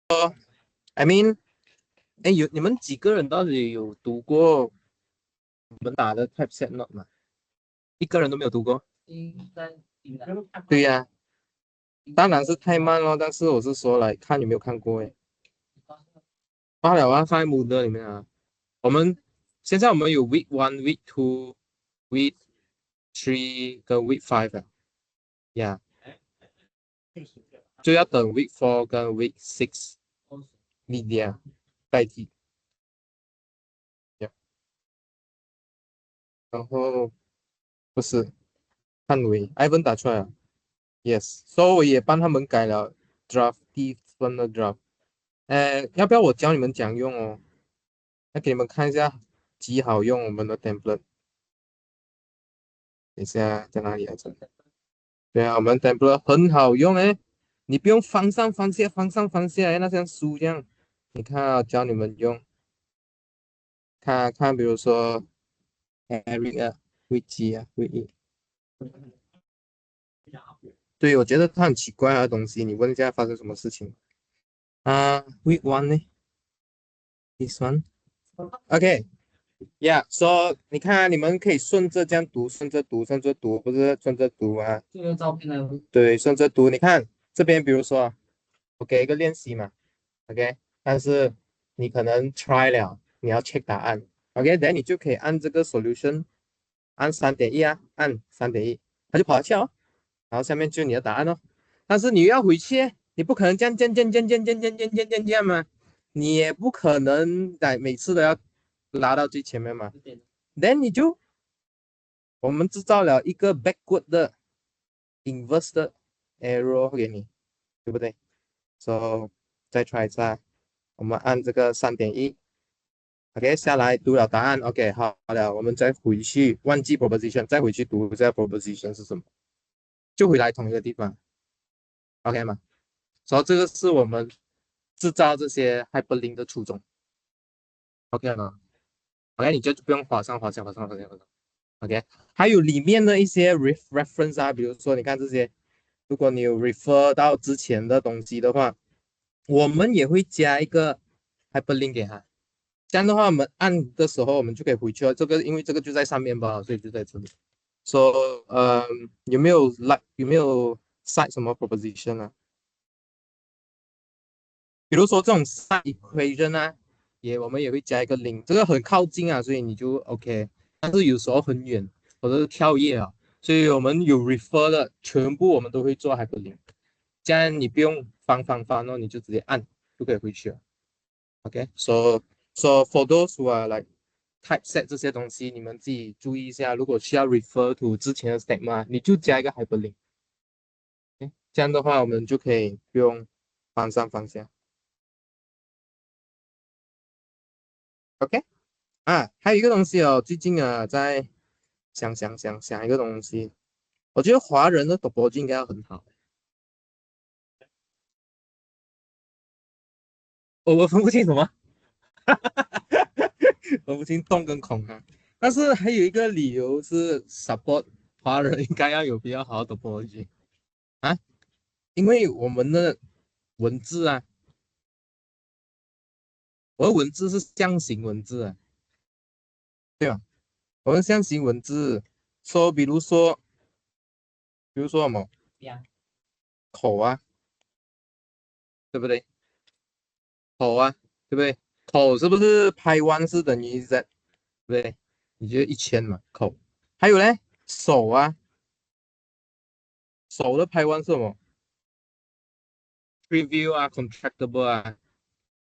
I mean，哎，你们几个人到底有读过我们打的 typeset note 吗？一个人都没有读过。对呀、当然是太慢了，但是我是说来看有没有看过哎。罢了啊，放在 Moodle 里面啊。现在我们有 Week One、Week Two、Week Three 跟 Week Five 啊，呀、就要等 Week Four 跟 Week Six media 代替。呀然后不是汉维，Ivan 打出来了，Yes，所以我也帮他们改了 draft 第一份的 draft。要不要我教你们怎样用哦？那给你们看一下，极好用我们的 template。等一下在哪里来着？对啊，我们 template 很好用诶，你不用翻上翻下，翻上翻下来，那像书这样。你看啊，教你们用，看看，比如说 Eric 啊，Wiki 啊，Wiki。对，我觉得他很奇怪的东西，你问一下发生什么事情啊？Week One 呢？This one？OK，Yeah，so 你看啊，你们可以顺着这样读，顺着读，顺着读，不是顺着读啊？这个照片呢？对，顺着读。你看这边，比如说我给一个练习嘛，OK，但是你可能 try 了，你要 check 答案，OK，等你就可以按这个 solution，按3.1啊，按3.1，它就跑下去哦，然后下面就是你的答案哦。但是你又要回去，你不可能这样嘛，你也不可能在每次都要拉到最前面嘛。then 我们制造了一个 backward 的 inverse 的 arrow 给你，对不对？So 再 try 一下，我们按这个3.1，OK 下来读了答案，OK 好了，我们再回去忘记 proposition，再回去读一下 proposition 是什么，就回来同一个地方，OK 吗？所以这个是我们制造这些 hyperlink 的初衷，OK 吗？OK 你就不用划上。OK，还有里面的一些 reference 啊，比如说你看这些，如果你有 refer 到之前的东西的话，我们也会加一个 hyperlink 给他。这样的话，我们按的时候，我们就可以回去了。这个因为这个就在上面吧，所以就在这里。说、有没有 cite 什么 proposition 啊？比如说这种 side equation 啊，我们也会加一个 link，这个很靠近啊，所以你就 OK。但是有时候很远，或者是跳页啊，所以我们有 refer 的，全部我们都会做 hyperlink，这样你不用翻哦，你就直接按就可以回去了。OK，so for those who are like typeset 这些东西，你们自己注意一下，如果需要 refer to 之前的 statement，你就加一个 hyperlink。这样的话，我们就可以不用翻上翻下。OK。还有一个东西哦，最近啊，在想一个东西，我觉得华人的 topology 应该要很好，我分不清什么，分不清洞跟孔啊。但是还有一个理由是 support 华人应该要有比较好的 topology 啊，因为我们的文字啊，我的文字是象形文字啊，对吧？我们象形文字说，比如说什么口啊，对不对？口啊，对不对？口是不是拍弯是等于 z，对不对？你觉得1000嘛？口，还有嘞，手啊，手的拍弯是什么？preview 啊，contractable 啊。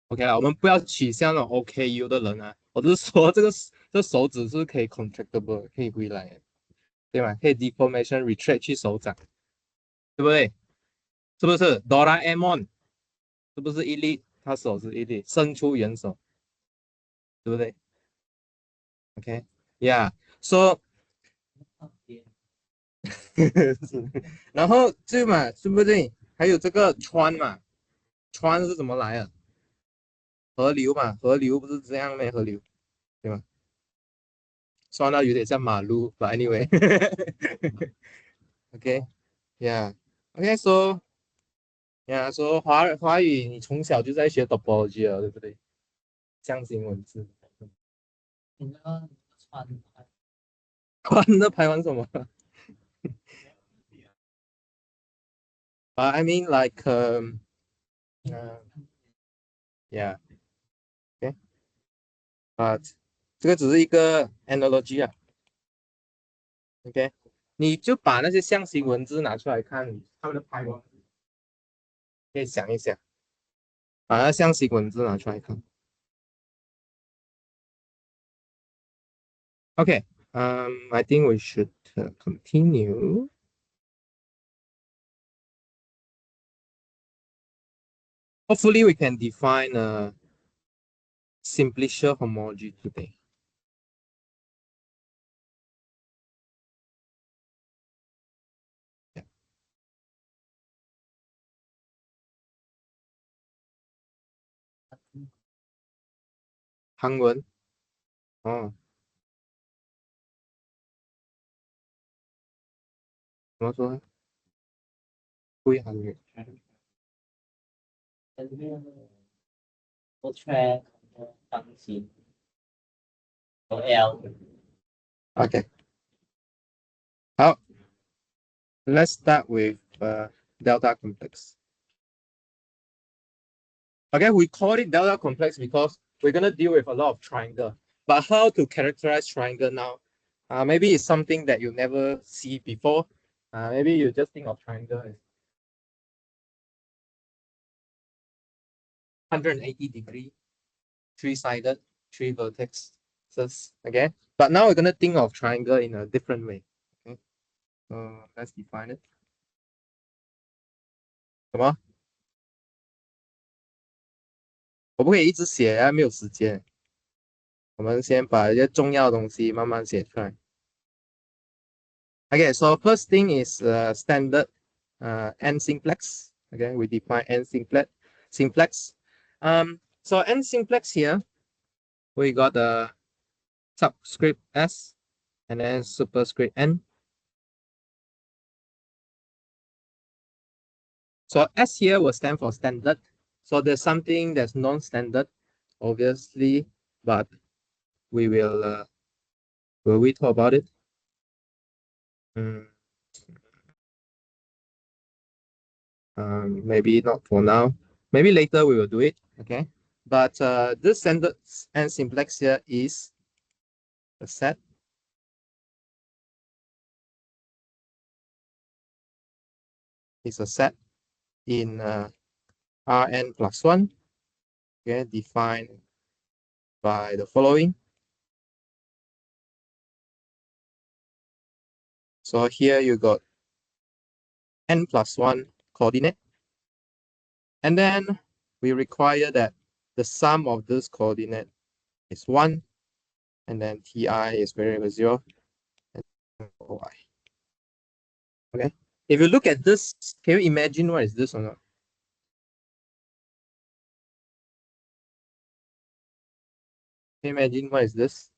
OK 了，我们不要取笑那种 OKU 的人啊，我是说这手指是可以 contractable，可以回来的，对吗？可以 deformation retract 去手掌，对不对？是不是？Doraemon 是不是一粒？他手是一粒，伸出援手，对不对？OK，Yeah，so 是，然后对嘛，对不对？还有这个川嘛，川是怎么来的？河流嘛，河流不是这样吗？河流对吗？说到有点像马路，but anyway，OK，Yeah，OK，so 呀，说华语你从小就在学 topology 了，对不对？象形文字。你那个穿关那排玩什么？I mean like uh, yeah, okay, but 这个只是一个 analogy 啊，OK，你就把那些象形文字拿出来看，他们的排文，可以想一想，把那象形文字拿出来看。OK，I think we should continue. Hopefully, we can define a simplicial homology today. 韩文哦，怎么说呢？会韩语。我 track 当心有 L OK，好，Let's start with delta complex. Okay, we call it delta complex because we're gonna deal with a lot of triangle. But how to characterize triangle now? Maybe it's something that you never see before. Maybe you just think of triangle as 180-degree, three-sided, three vertices. Okay, but now we're gonna think of triangle in a different way. Okay, so let's define it. 什么？我不可以一直写啊，没有时间。我们先把一些重要的东西慢慢写出来。Okay, so first thing is standard n simplex. Okay, we define n simplex. So n simplex here, we got the subscript s and then superscript n. So s here will stand for standard. So there's something that's non-standard, obviously, but we will we talk about it? Mm, maybe not for now. Maybe later we will do it. Okay, but this standard n simplex here is a set in Rn plus 1, okay, defined by the following. So here you got n plus 1 coordinate, and then we require that the sum of this coordinate is 1, and then Ti is variable 0, and y. Okay, if you look at this, can you imagine what is this or not? Can you imagine what is this?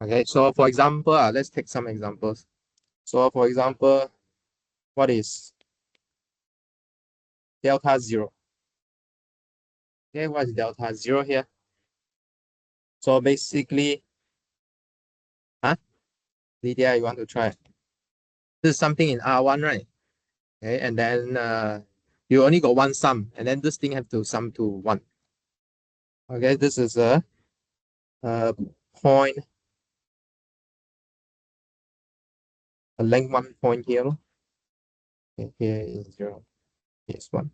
Okay, so for example, let's take some examples. So for example, what is delta 0? Okay, what is delta 0 here? So basically, huh? Lydia, you want to try? This is something in R1, right? Okay, and then you only got one sum, and then this thing have to sum to 1. Okay, this is a point, a length 1 point here. Okay, here is 0, here is 1.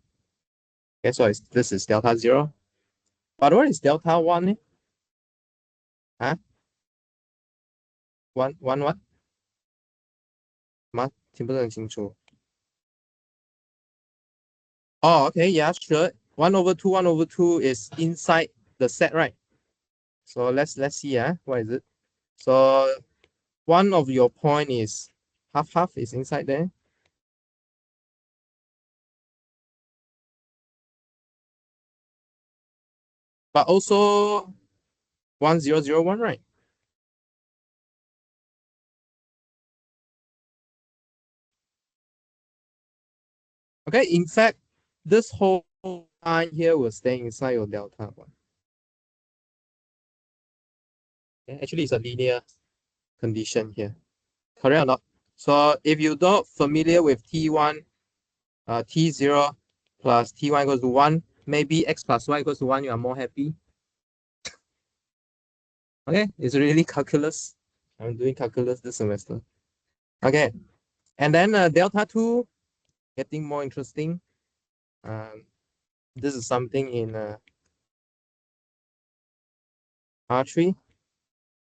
Okay, so this is delta 0. But what is delta 1? Huh? 1, 1 what? 吗？听不是很清楚。Oh, okay, yeah, sure. 1/2, 1/2 is inside the set, right? So let's see, what is it? So one of your point is half is inside there. But also 1001, right? Okay, in fact, this whole line here will stay inside your delta one. Okay, actually, it's a linear condition here. Correct or not? So if you're not familiar with T1, T0 plus T1 equals to 1, maybe X plus Y equals to 1, you are more happy. Okay, it's really calculus. I'm doing calculus this semester. Okay, and then delta 2, getting more interesting. This is something in R3.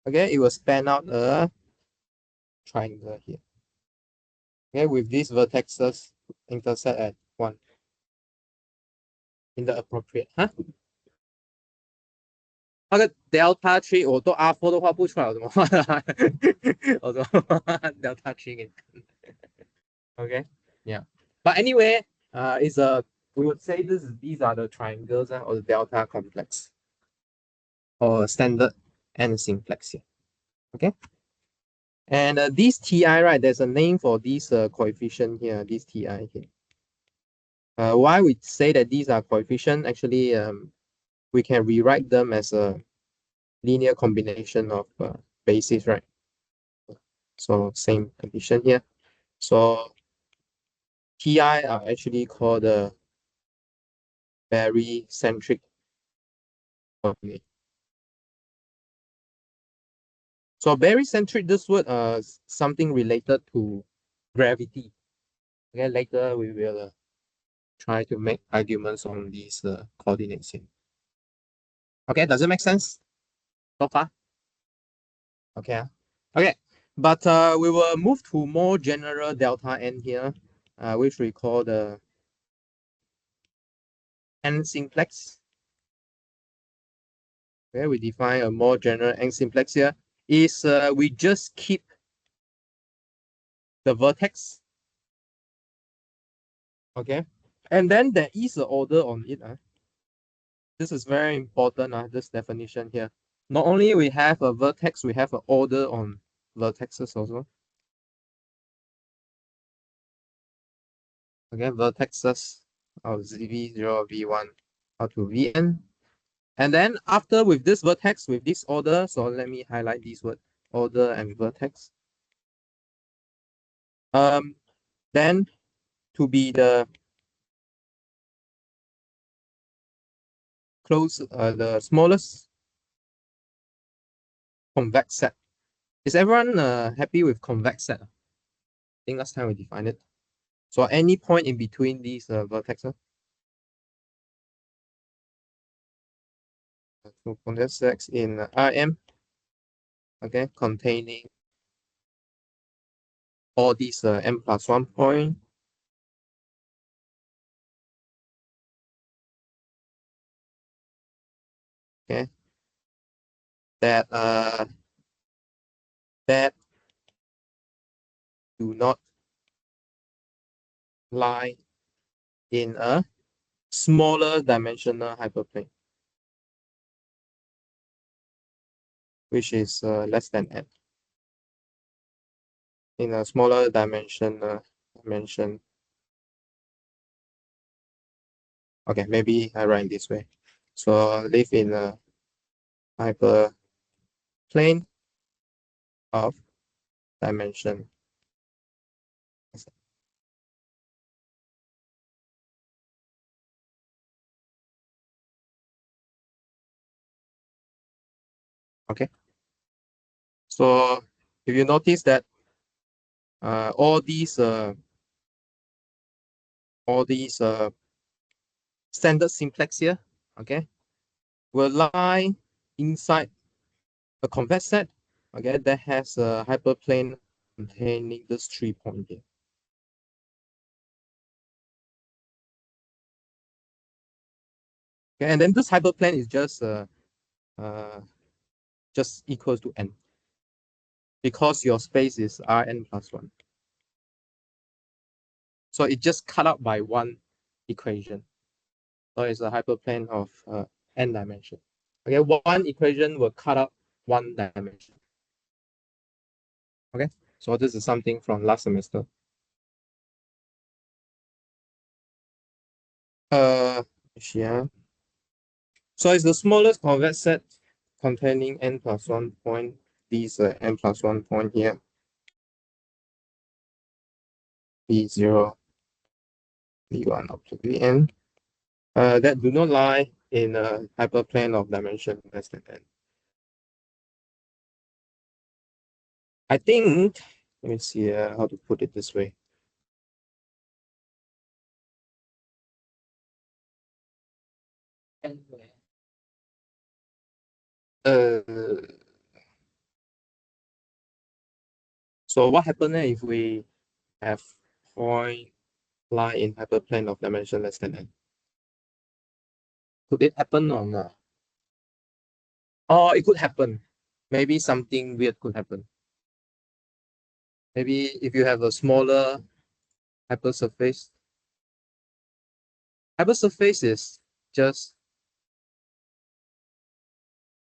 Okay, it will span out a triangle here. Okay, with these vertexes intersect at 1 in the appropriate. 那个 delta tree 我都 R4 都画不出来，我怎么画啊？我怎么画 delta tree 给你看 ？Okay, yeah. But anyway, it's a we would say these are the triangles or the delta complex or standard and simplex here. Okay, and these Ti, right? There's a name for these coefficient here. These Ti here. Why we say that these are coefficient? Actually, we can rewrite them as a linear combination of bases, right? So same condition here. So Ti are actually called the barycentric coordinate. So barycentric, this word something related to gravity. Okay, later we will try to make arguments on these coordinates here. Okay, does it make sense so far? Okay. Okay. But we will move to more general delta n here, which we call the n simplex. Okay, we define a more general n simplex here. Is we just keep the vertex. Okay. And then there is an order on it. This is very important, this definition here. Not only we have a vertex, we have an order on vertexes also. Okay, vertexes of V0, V1 up to Vn. And then after with this vertex, with this order, so let me highlight these words, order and vertex. Then to be the the smallest convex set. Is everyone happy with convex set? I think last time we defined it. So any point in between these vertexes. So convex set in Rm, okay, containing all these m+1 point. Okay, that that do not lie in a smaller dimensional hyperplane, which is less than n. In a smaller dimension. Okay, maybe I write this way. So live in a hyperplane of dimension. Okay. So if you notice that all these standard simplex here, okay, will lie inside a convex set, okay, that has a hyperplane containing this 3 point here. Okay, and then this hyperplane is just equals to n because your space is Rn+1. So it just cut out by one equation. So it's a hyperplane of n dimension. Okay, one equation will cut out one dimension. Okay, so this is something from last semester. Yeah. So it's the smallest convex set containing n plus 1 point. These n plus 1 point here. B0, B1 up to Bn. That do not lie in a hyperplane of dimension less than n. I think, let me see how to put it this way. Uh, so what happens if we have point lie in hyperplane of dimension less than n? Could it happen or not? Or it could happen. Maybe something weird could happen. Maybe if you have a smaller hypersurface, hypersurface is just,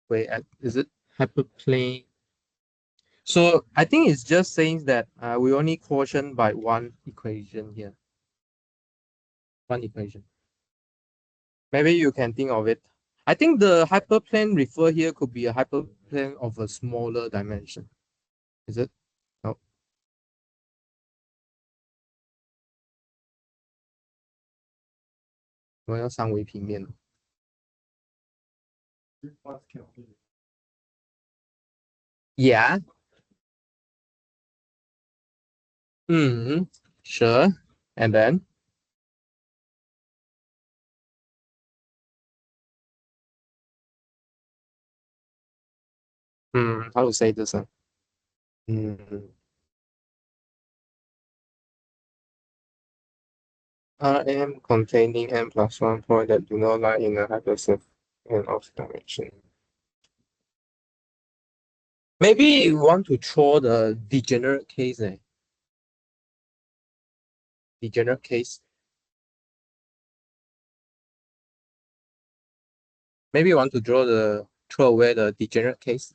wait, is it hyperplane? So I think it's just saying that we only quotient by one equation here. One equation. Maybe you can think of it. I think the hyperplane refer here could be a hyperplane of a smaller dimension. Is it? No. 我要三维平面。Yeah. Sure. And then, how to say this? Mm, Rm containing n plus 1 point that do not lie in a hypersurface of dimension. Maybe you want to throw the degenerate case. Degenerate case. Maybe you want to throw away the degenerate case.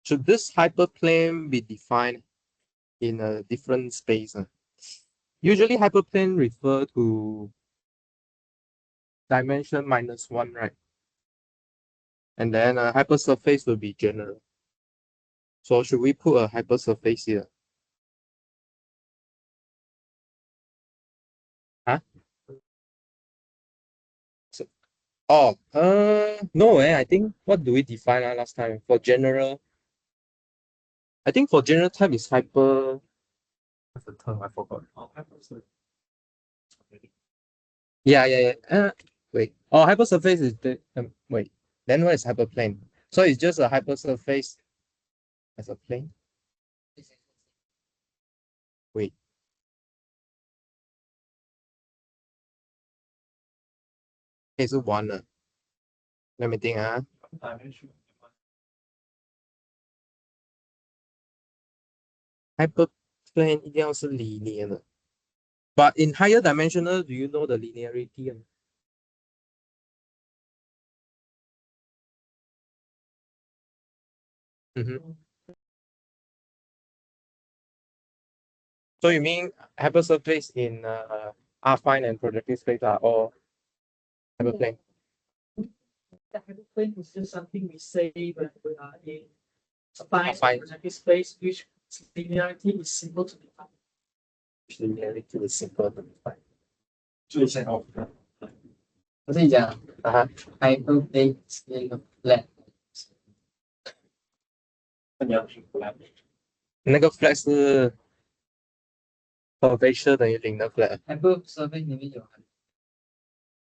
Should this hyperplane be defined in a different space? Usually hyperplane refer to dimension minus 1, right? And then a hypersurface will be general. So should we put a hypersurface here? Huh? So, no, I think, what do we define last time? For general, I think for general type is hyper, what's the term? I forgot. Yeah. Wait. Oh, hypersurface is the, wait. Then what is hyperplane? So it's just a hypersurface as a plane? Wait. Okay, so one. Let me think. Hyperplane 一定要是 linear 的。But in higher dimensional, do you know the linearity? So you mean hypersurface in affine and projective space are all hyperplane? The hyperplane is just something we say when we are in affine Affine. projective space, which linearity is simple to define. Linearity is simple to define. 我自己讲Uh-huh. hyperplane 是那个 flat，那个 flat 是 curvature 等于零的 flat。hypersurface 里面有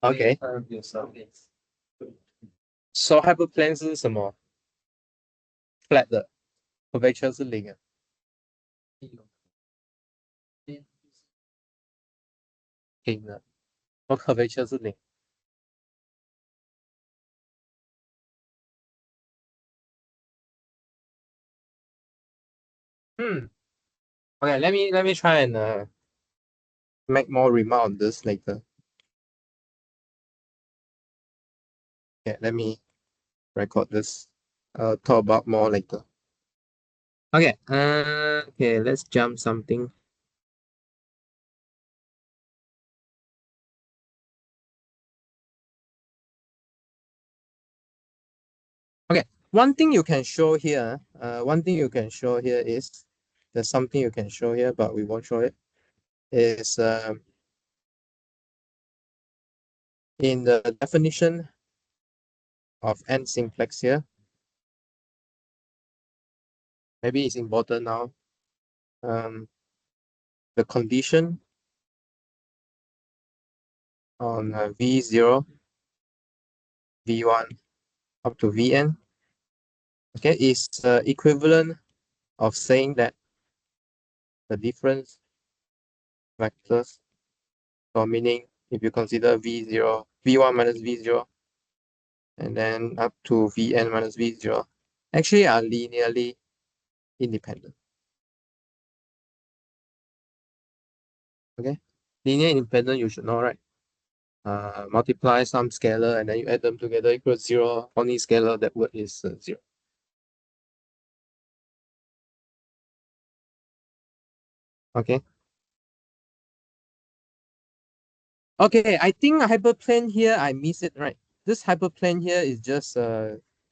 OK。有 surface， So hyperplane 是什么 ？flat 的 curvature 是零的。零的，我 curvature 是零。Okay, let me try and make more remark on this later. Okay, let me record this. I'll talk about more later. Okay, okay, let's jump something. Okay, one thing you can show here is there's something you can show here, but we won't show it. Is in the definition of n simplex here. Maybe it's important now. The condition on V0, V1 up to Vn, okay, is equivalent of saying that the difference vectors, so meaning if you consider V0, V1 minus V0, and then up to Vn minus V0, actually are linearly independent. Okay, linear independent you should know, right? Multiply some scalar and then you add them together equals 0. Only scalar that word is 0. Okay. Okay, I think hyperplane here, I miss it, right? This hyperplane here is just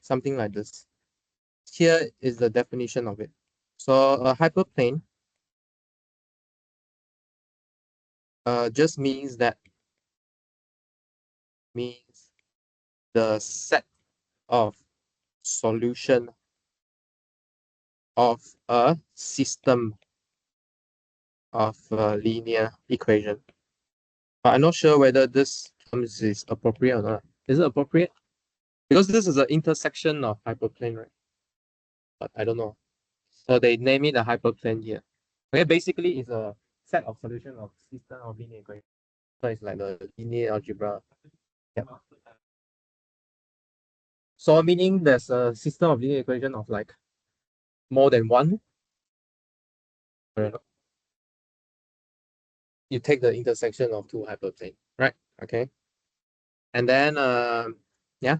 something like this. Here is the definition of it. So a hyperplane just means the set of solution of a system of linear equation. But I'm not sure whether this term is appropriate or not. Is it appropriate? Because this is an intersection of hyperplane, right? But I don't know. So they name it a hyperplane here. Okay, basically it's a set of solution of system of linear equation. So it's like the linear algebra. Yep. So meaning there's a system of linear equation of like more than one. I don't know. You take the intersection of two hyperplane, right? Okay. And then yeah.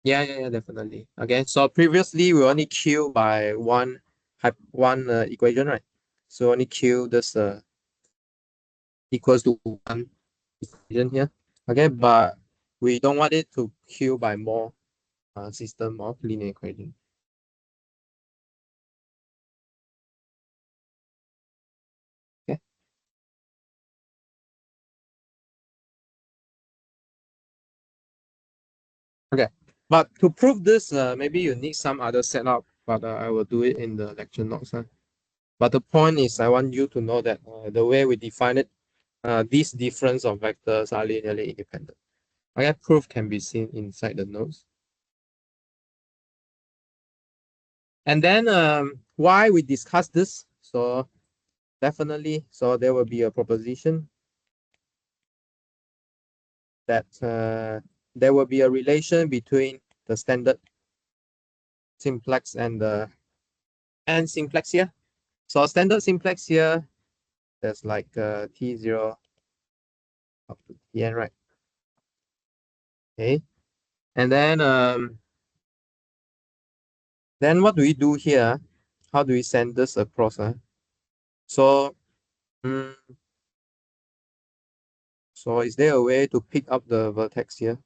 Yeah, definitely. Okay, so previously we only Q by one equation, right? So only Q this equals to one equation here. Okay, but we don't want it to Q by more system of linear equation. Okay. Okay. But to prove this, maybe you need some other setup, but I will do it in the lecture notes. But the point is, I want you to know that the way we define it, these difference of vectors are linearly independent. Okay, proof can be seen inside the notes. And then why we discuss this? So definitely, so there will be a proposition that there will be a relation between the standard simplex and the n simplex here. So standard simplex here, there's like T0 up to Tn, right? Okay. And then what do we do here? How do we send this across? So, mm, so is there a way to pick up the vertex here?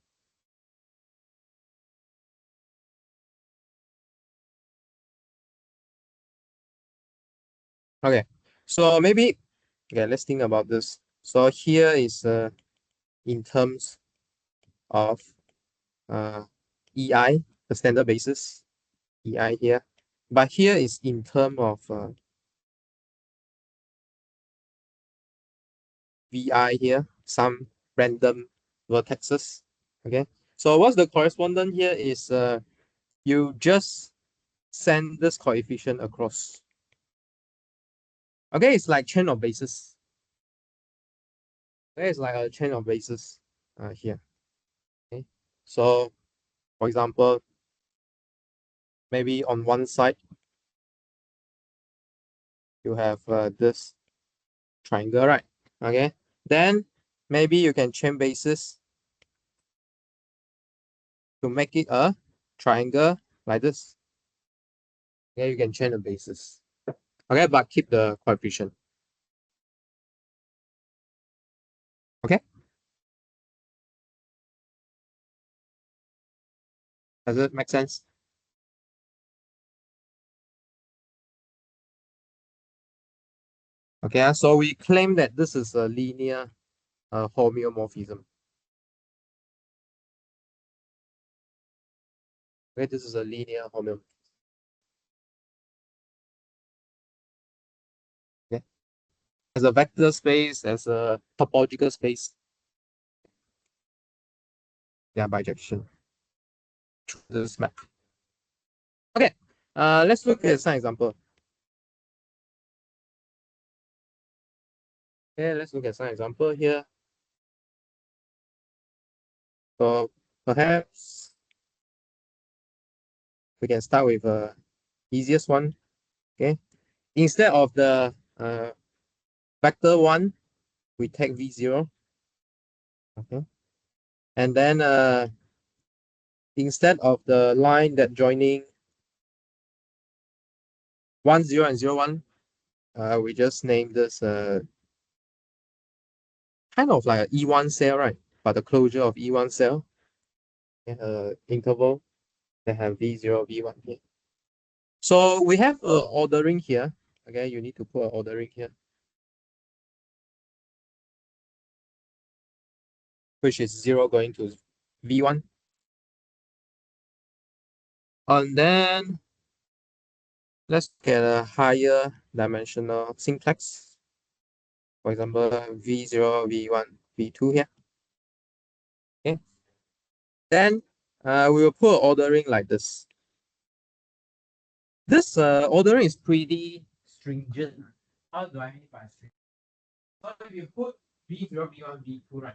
Okay. So maybe, okay, let's think about this. So here is in terms of EI, the standard basis, EI here. But here is in terms of VI here, some random vertexes. Okay. So what's the correspondent here is you just send this coefficient across. Okay, it's like chain of bases. Okay, it's like a chain of bases here. Okay. So for example, maybe on one side you have this triangle, right? Okay, then maybe you can chain bases to make it a triangle like this. Okay, you can chain the bases. Okay, but keep the coefficient. Okay, does it make sense? Okay, so we claim that this is a linear homeomorphism. Okay, this is a linear homeomorphism. Okay, as a vector space, as a topological space, they are bijection through this map. Okay, let's look at some example. Okay, let's look at some example here. So perhaps we can start with the easiest one. Okay, instead of the vector 1, we take v0. Okay, and then instead of the line that joining 1, 0 and 0, 1, we just name this kind of like an E1 cell, right? But the closure of E1 cell, interval that have V0, V1 here. So we have ordering here. Okay, you need to put an ordering here, which is 0 going to V1. And then let's get a higher dimensional simplex. For example, V0, V1, V2 here. Okay. Then we will put ordering like this. This ordering is pretty stringent. How do I mean by stringent? So if you put V0, V1, V2, right?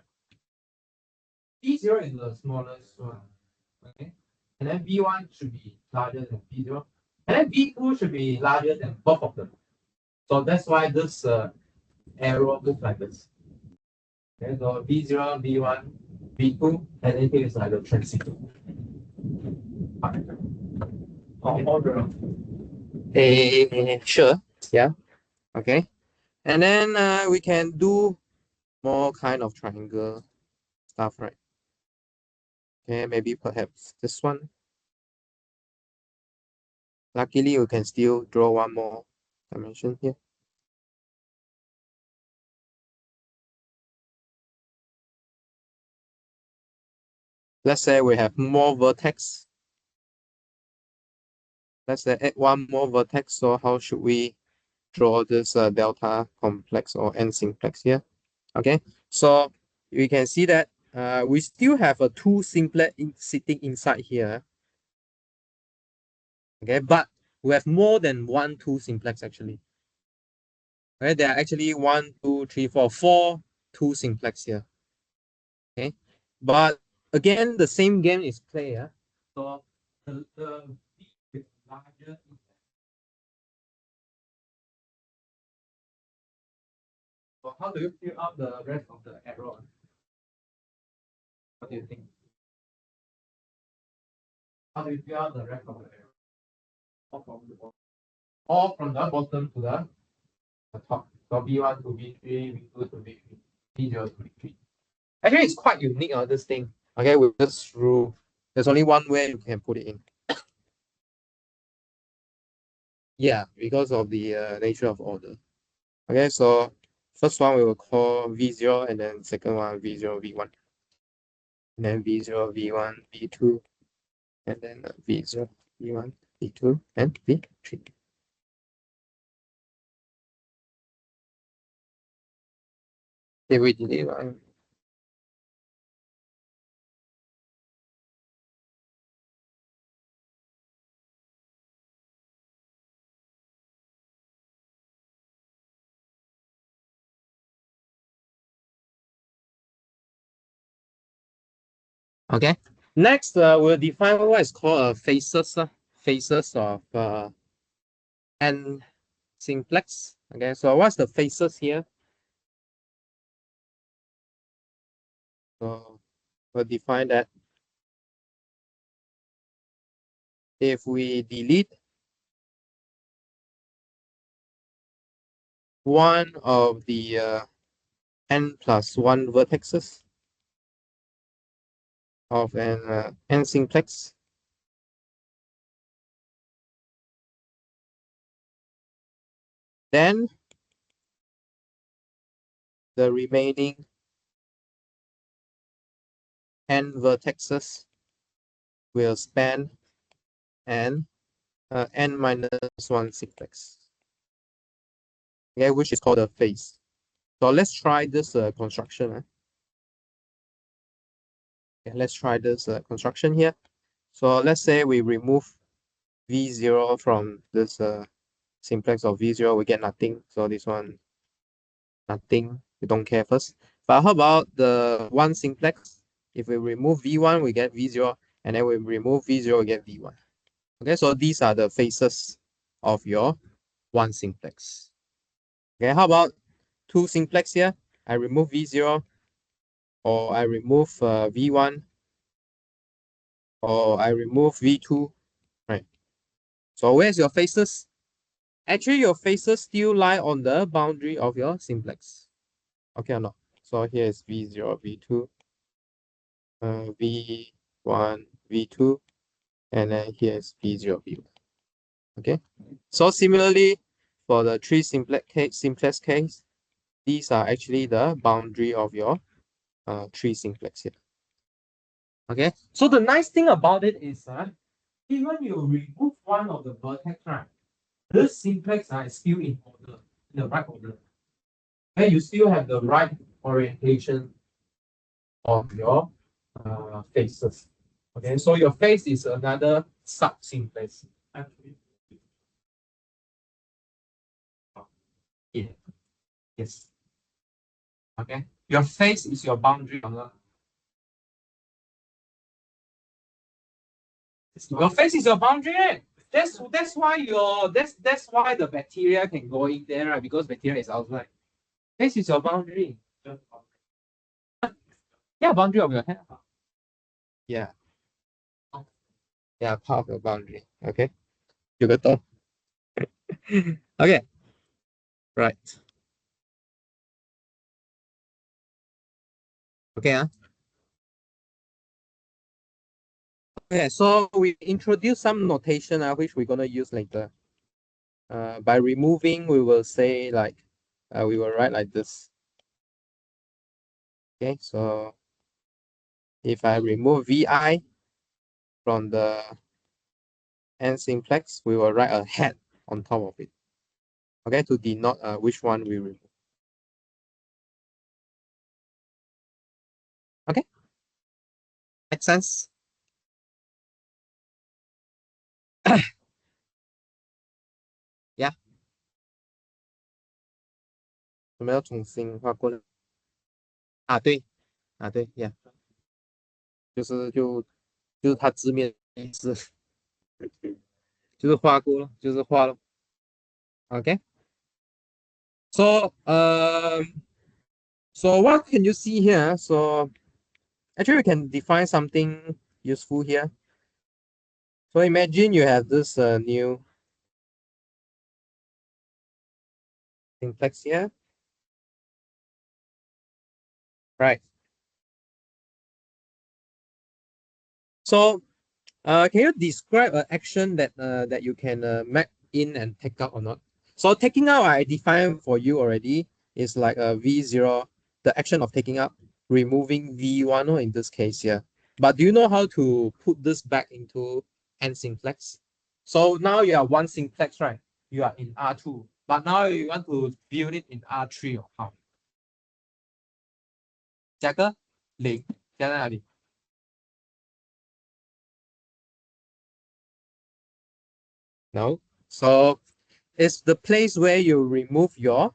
V0 is the smallest one. Okay. And then V1 should be larger than V0. And then V2 should be larger than both of them. So that's why this arrow looks like this. Okay, so V0, V1, V2, and then here is like the transistor. Order. Sure. Yeah. Okay. And then we can do more kind of triangle stuff, right? Okay, maybe perhaps this one. Luckily, we can still draw one more dimension here. Let's say we have more vertex. Let's say add one more vertex. So how should we draw this delta complex or n simplex here? Okay, so we can see that we still have a two simplex sitting inside here. Okay, but we have more than one two simplex actually. Okay, there are actually 1, 2, 3, 4, 4 two simplex here. Okay, but again, the same game is played. So the B is larger. So how do you fill out the rest of the arrow? What do you think? How do you fill out the rest of the arrow? All from the bottom to the top. So B1 to B3, B2 to B3, B0 to B3. Actually, it's quite unique on this thing. Okay, with this rule, there's only one way you can put it in. Yeah, because of the nature of order. Okay, so first one we will call V0 and then second one V0, V1. And then V0, V1, V2, and then V0, V1, V2, and V3. If we delete one. Okay. Next, we'll define what is called a faces, faces of n simplex. Okay, so what's the faces here? So we'll define that if we delete one of the n+1 vertexes of an n simplex, then the remaining n vertexes will span an n-1 simplex, okay, which is called a phase. So let's try this construction. Okay, let's try this construction here. So let's say we remove V0 from this simplex of V0, we get nothing. So this one, nothing, we don't care first. But how about the one simplex? If we remove V1, we get V0, and then we remove V0, we get V1. Okay, so these are the phases of your one simplex. Okay, how about two simplex here? I remove V0, or I remove V1, or I remove V2, right? So where's your phases? Actually, your phases still lie on the boundary of your simplex. Okay or not? So here is V0, V2, V1, V2, and then here is V0, V1. Okay. So similarly, for the three simplex case, these are actually the boundary of your three simplex here. Okay. So the nice thing about it is even you remove one of the vertex, right? This simplex is still in order, in the right order. And you still have the right orientation of your faces. Okay, so your face is another sub-simplex. Actually, yeah. Yes. Okay. Your face is your boundary. Your face is your boundary. That's why that's why the bacteria can go in there, right? Because bacteria is outside. Face is your boundary. Yeah, boundary of your head. Yeah. Yeah, part of your boundary. Okay. You got that. Okay. Right. Okay. Okay. So we introduce some notation which we're gonna use later. By removing, we will say like we will write like this. Okay. So if I remove vi from the n simplex, we will write a hat on top of it. Okay, to denote which one we remove. Okay, makes sense. 呀，我们要重新画过来啊？对啊，对呀，就是它字面意思，就是画过了，就是画了。Okay, so so what can you see here? So actually, we can define something useful here. So imagine you have this new simplex here, right? So can you describe an action that you can map in and take out or not? So taking out, I define for you already is like a V0, the action of taking out, removing V1 or in this case here. But do you know how to put this back into n simplex? So now you are one simplex, right? You are in R2, but now you want to build it in R3 or how? 加个零加在哪里？ No. So it's the place where you remove your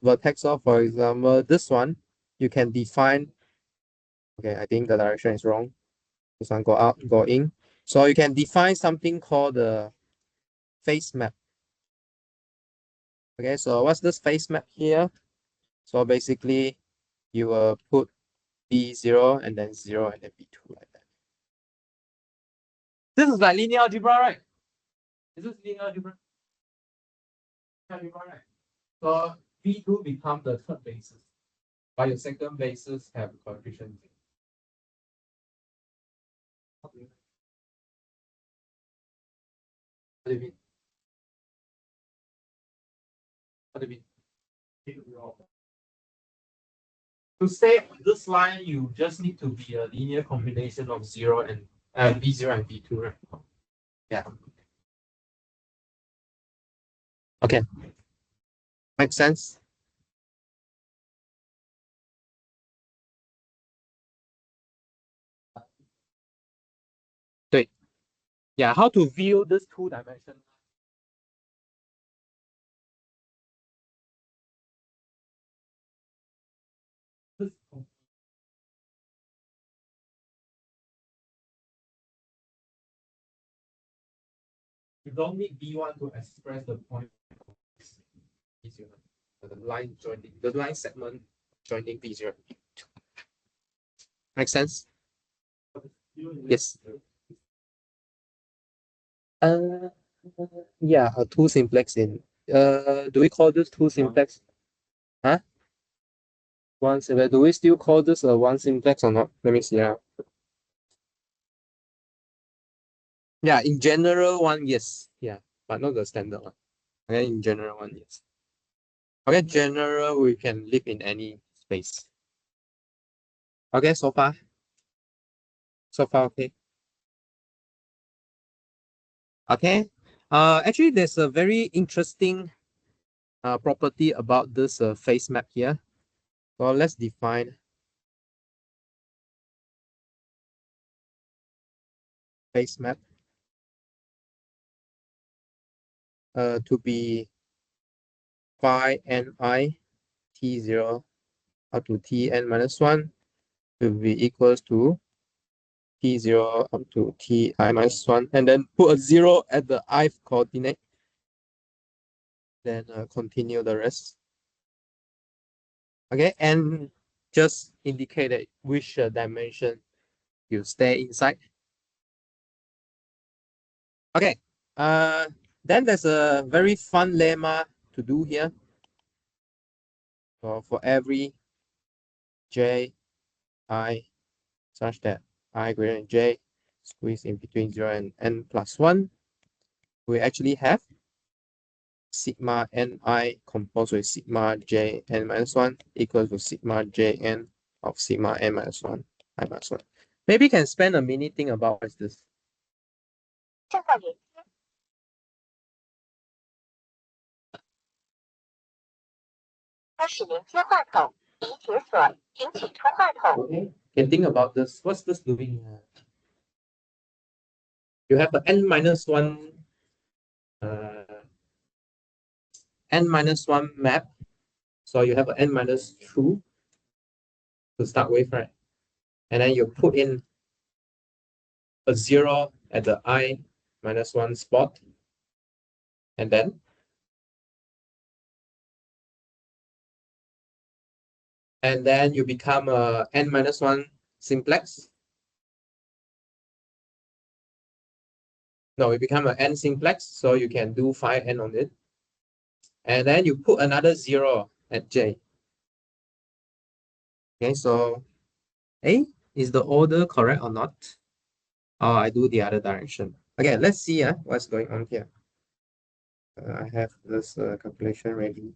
vertex of, for example, this one, you can define, okay, I think the direction is wrong. This one go out, go in. So you can define something called the face map. Okay, so what's this face map here? So basically, you will put B0 and then 0 and then B2 like that. This is like linear algebra, right? This is linear algebra. Right? So V2 become the third basis, but your second basis have coefficient. What do you mean? What do you mean? To stay on this line, you just need to be a linear combination of 0 and V0 and V2, right? Yeah. Okay. Makes sense? Yeah, how to view this two dimension? You don't need V1 to express the point. B0. The line joining, the line segment joining B0. Make sense? Yes. Uh, yeah, a two simplex in. Do we call this two simplex? Huh? One simplex. Do we still call this a one simplex or not? Let me see. Yeah, in general one, yes. Yeah, but not the standard one. Okay, in general one, yes. Okay, general we can live in any space. Okay, so far. So far, okay. Okay. Actually, there's a very interesting property about this face map here. So let's define face map to be phi ni t0 up to tn minus 1 to be equals to t0 up to ti minus 1, and then put a 0 at the ith coordinate. Then continue the rest. Okay, and just indicate which dimension you stay inside. Okay, then there's a very fun lemma to do here. So for every j I such that I greater than j squeeze in between 0 and n plus 1, we actually have sigma ni composed with sigma j n minus 1 equals to sigma j n of sigma n minus 1 I minus 1. Maybe you can spend a minute think about what is this. 正在连接。开始连接话筒，已解锁，请取出话筒。 Okay, can think about this. What's this doing? You have an n minus 1 n minus 1 map. So you have an n minus 2 to start with, right? And then you put in a 0 at the I minus 1 spot. And then you become a n minus 1 simplex. No, you become an n simplex, so you can do phi n on it. And then you put another 0 at j. Okay, so is the order correct or not? Oh, I do the other direction. Okay, let's see what's going on here. I have this calculation ready.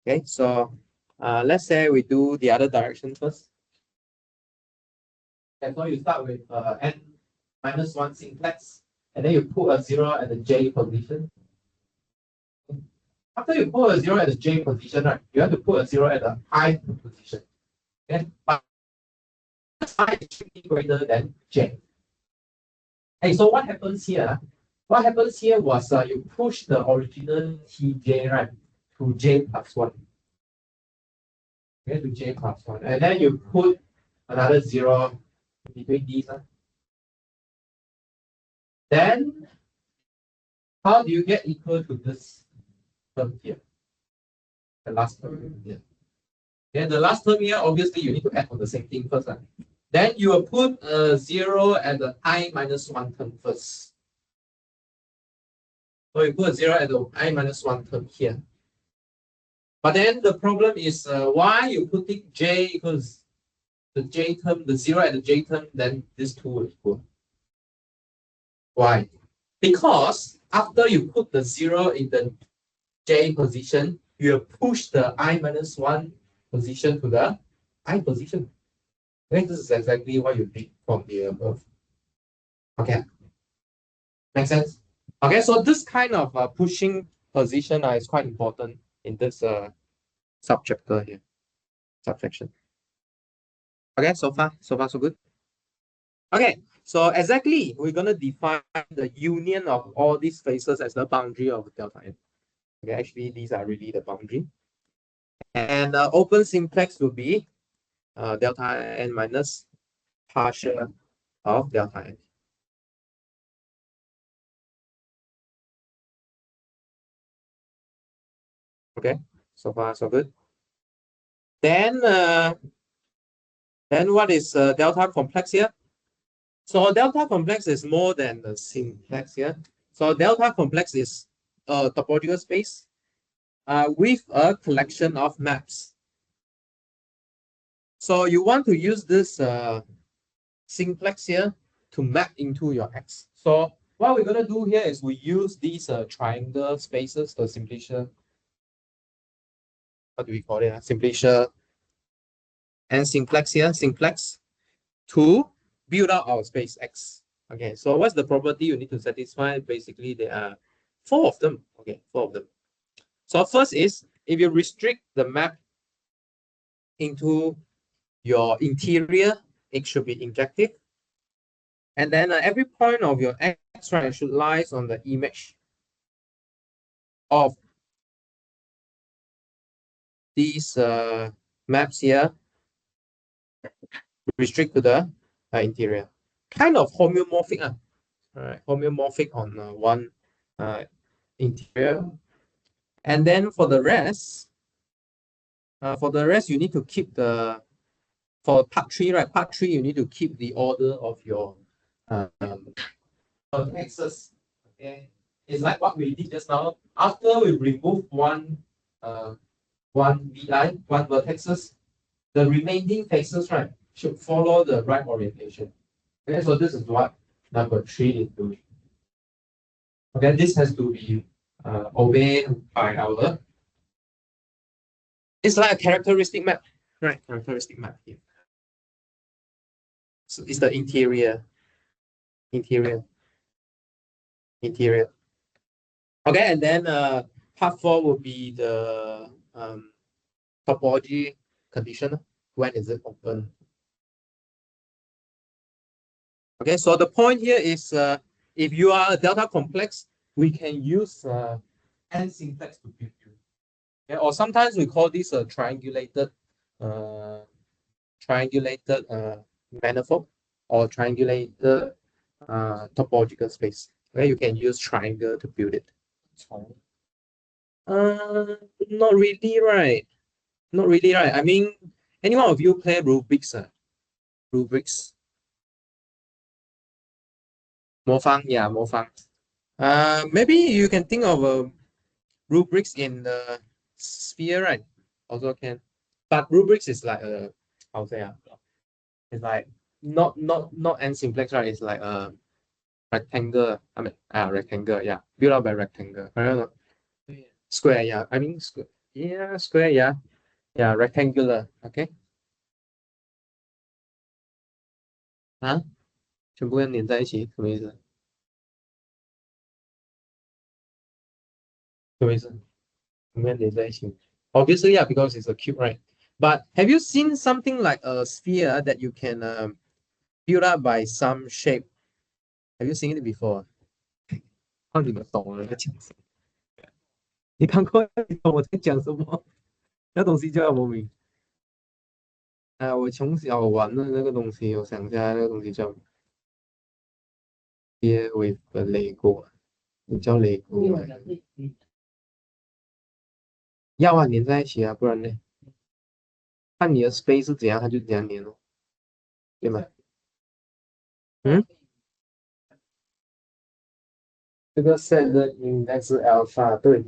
Okay, so let's say we do the other direction first. And so you start with n minus 1 simplex, and then you put a 0 at the j position. After you put a 0 at the j position, right, you have to put a 0 at the I position. Okay, but I should be greater than j. Hey, so what happens here? What happens here was you push the original tj, right, to j plus 1. Okay, to j plus 1. And then you put another 0 between these. Then how do you get equal to this term here? The last term here. Then the last term here, obviously you need to add on the same thing first. Then you will put a 0 at the I minus 1 term first. So you put a 0 at the I minus 1 term here. But then the problem is why you putting j equals the j term, the 0 at the j term, then this 2 will equal. Why? Because after you put the 0 in the j position, you push the I minus 1 position to the I position. I think this is exactly what you did from the above. Okay. Make sense? Okay, so this kind of pushing position is quite important in this subchapter here, subsection. Okay, so far so good. Okay, so exactly we're gonna define the union of all these faces as the boundary of delta n. Okay, actually these are really the boundary. And open simplex will be delta n minus partial of delta n. Okay, so far so good. Then what is delta complex here? So delta complex is more than the simplex here. So delta complex is a topological space with a collection of maps. So you want to use this simplex here to map into your X. So what we're gonna do here is we use these triangle spaces, the simplisher. What do we call it? Simplisher and simplex here, simplex, to build out our space X. Okay, so what's the property you need to satisfy? Basically, there are 4 of them. Okay, 4 of them. So first is if you restrict the map into your interior, it should be injective. And then every point of your X, right, should lies on the image of these maps here, restrict to the interior. Kind of homeomorphic, right? Homeomorphic on one interior. And then for the rest, you need to keep the, for part 3, right? Part 3, you need to keep the order of your axis. Okay, it's like what we did just now. After we remove one VI, one vertexes, the remaining faces, right, should follow the right orientation. Okay, so this is what number 3 is doing. Okay, this has to be obeyed by our. It's like a characteristic map, right? Characteristic map here. So it's the interior. Okay, and then part 4 will be the topology condition. When is it open? Okay, so the point here is if you are a delta complex, we can use n simplex to build you. Okay, or sometimes we call this a triangulated manifold or triangulated topological space. Okay, you can use triangle to build it. Not really, right? Not really, right? I mean, any one of you play Rubik's? Rubik's. 魔方, yeah, 魔方. Maybe you can think of a rubrics in the sphere, right? Also can, but rubrics is like a, how to say, it's like not n simplex, right? It's like a rectangle. I mean, rectangle, yeah, built up by rectangle. I don't know. Square, yeah. I mean, square, yeah, square, yeah, yeah, rectangular. Okay. 啊，全部要连在一起，什么意思？什么意思？全部要连在一起？ Obviously, yeah, because it's a cube, right? But have you seen something like a sphere that you can build up by some shape? Have you seen it before? 看你们懂我在讲什么？你看过？你懂我在讲什么？那东西叫什么名？我从小玩的那个东西，我想一下，那个东西叫 Here with the Lego，你叫 Lego 啊？要啊，粘在一起啊，不然呢？看你的 space 是怎样，它就怎样粘咯，对吗？嗯，这个 set 的应该是 alpha，对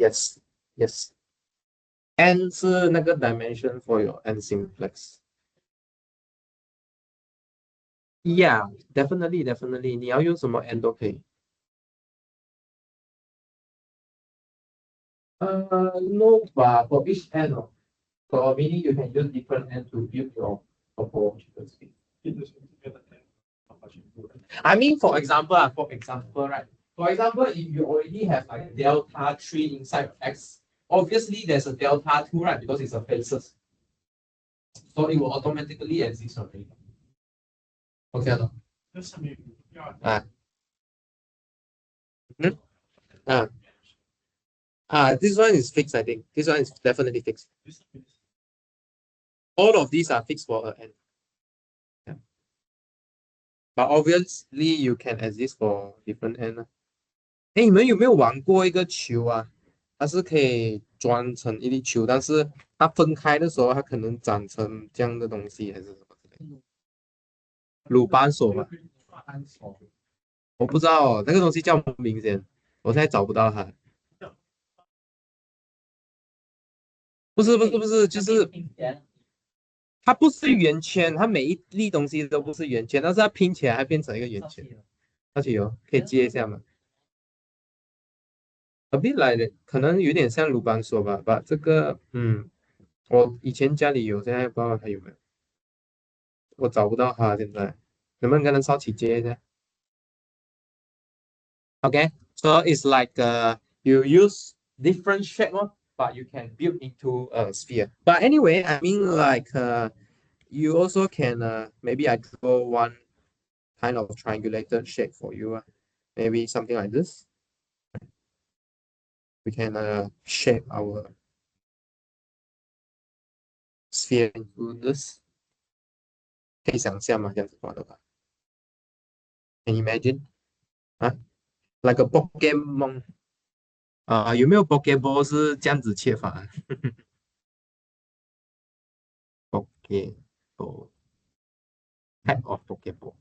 ，yes，n 是那个 dimension for your n simplex。Yeah，definitely，你要用什么 n 都可以。No 吧，for each n 哦，so meaning you can use different n to build your topology. I mean, for example, right? For example, if you already have like delta 3 inside of X, obviously there's a delta 2, right? Because it's a faces. So it will automatically exist already. Okay, no? Ah. Hmm? Ah. This one is fixed, I think. This one is definitely fixed. All of these are fixed for an n. Yeah. But obviously you can exist for different n 啊。哎，你们有没有玩过一个球啊？它是可以装成一粒球，但是它分开的时候，它可能长成这样的东西，还是什么之类的？鲁班锁吧？我不知道那个东西叫什么名字，我现在找不到它。不是，就是它不是圆圈，它每一粒东西都不是圆圈，但是它拼起来还变成一个圆圈。而且有可以接一下吗？A bit like 的，可能有点像鲁班锁吧。把这个，我以前家里有，现在不知道它有没有。我找不到它现在，能不能跟人稍起接一下？Okay, so it's like you use different shape, but you can build into a sphere. But anyway, I mean like you also can maybe I draw one kind of triangulated shape for you. Maybe something like this. We can shape our sphere into this. 可以想象吗？这样子画的话，Can you imagine? 啊，like a Pokemon 有没有 Pokeball 是这样子切法？Pokeball type of Pokeball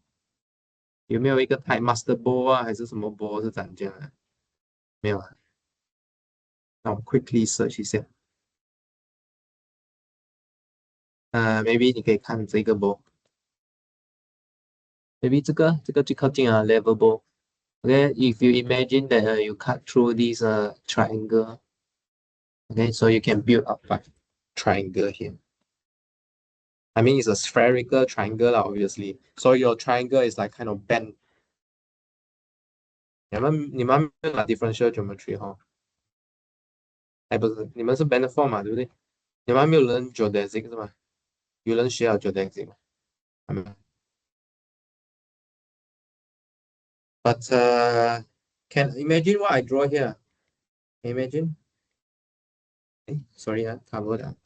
有没有一个 type Master Ball 啊，还是什么 ball 是长这样的？没有啊。那我 quickly search 一下。maybe 你可以看这个 ball，maybe 这个最靠近啊，level ball。Okay, if you imagine that you cut through this triangle, okay, so you can build up a triangle here. I mean, it's a spherical triangle, obviously. So your triangle is like kind of bent. 你们没有拿 differential geometry 哈？哎，不是，你们是 bend form 嘛，对不对？你们还没有人 geodesic 是吗？有人学了 geodesic 吗？还没有。But can imagine what I draw here. Imagine. Sorry, cover that.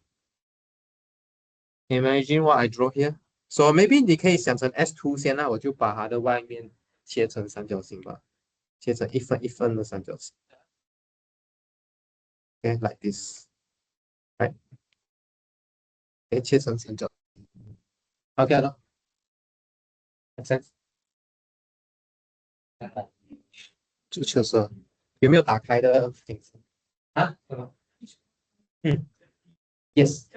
Imagine what I draw here. So maybe 你可以想成 S2 先啦，我就把它的外面切成三角形吧，切成一分一分的三角形。Okay, like this, right? 可以切成三角。OK 了，make sense？就就是有没有打开的镜子啊？Yes.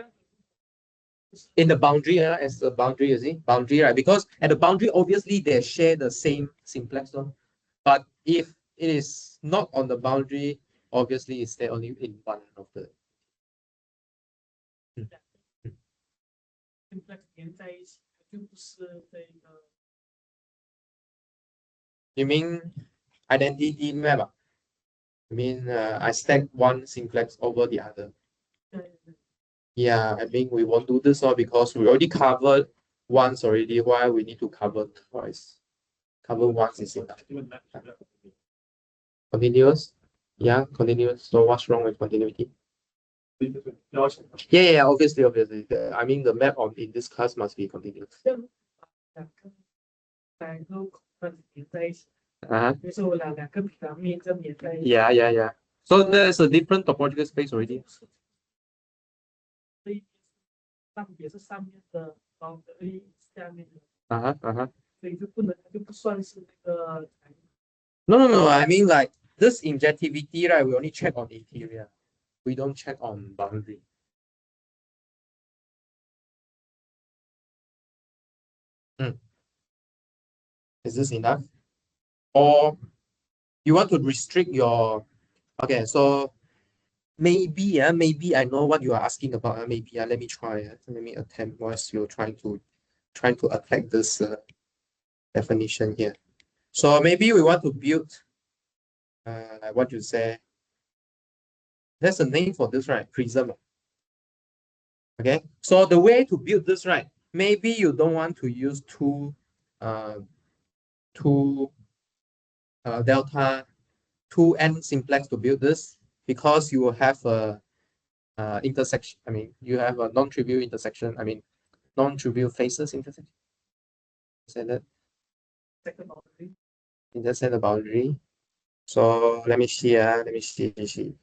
In the boundary, as the boundary, you see, boundary, right? Because at the boundary, obviously they share the same simplex one. But if it is not on the boundary, obviously it's there only in one of the. You mean identity map? I mean I stack one simplex over the other. Yeah, I mean we won't do this all because we already covered once already. Why we need to cover twice? Cover once is enough. Continuous? Yeah, continuous. So what's wrong with continuity? Yeah, obviously. I mean the map of in this class must be continuous. 啊就是我两个平面这边在一起， ，yeah yeah yeah. So there's a different topological space already. 这一边上也是上面的，然后下面的，所以就不算是那个。No no no. I mean like this injectivity, right? We only check on interior. We don't check on boundary. Is this enough? Or you want to restrict your, okay, so maybe maybe I know what you are asking about. Maybe let me try. Let me attempt whilst you're trying to attack this definition here. So maybe we want to build like what you say. There's a name for this, right? Prism. Okay. So the way to build this, right? Maybe you don't want to use uh, two delta 2n simplex to build this because you will have a intersection. I mean, you have a non-trivial intersection. I mean, non-trivial faces intersection. Say that. Intersect the boundary. So let me see. Let me see.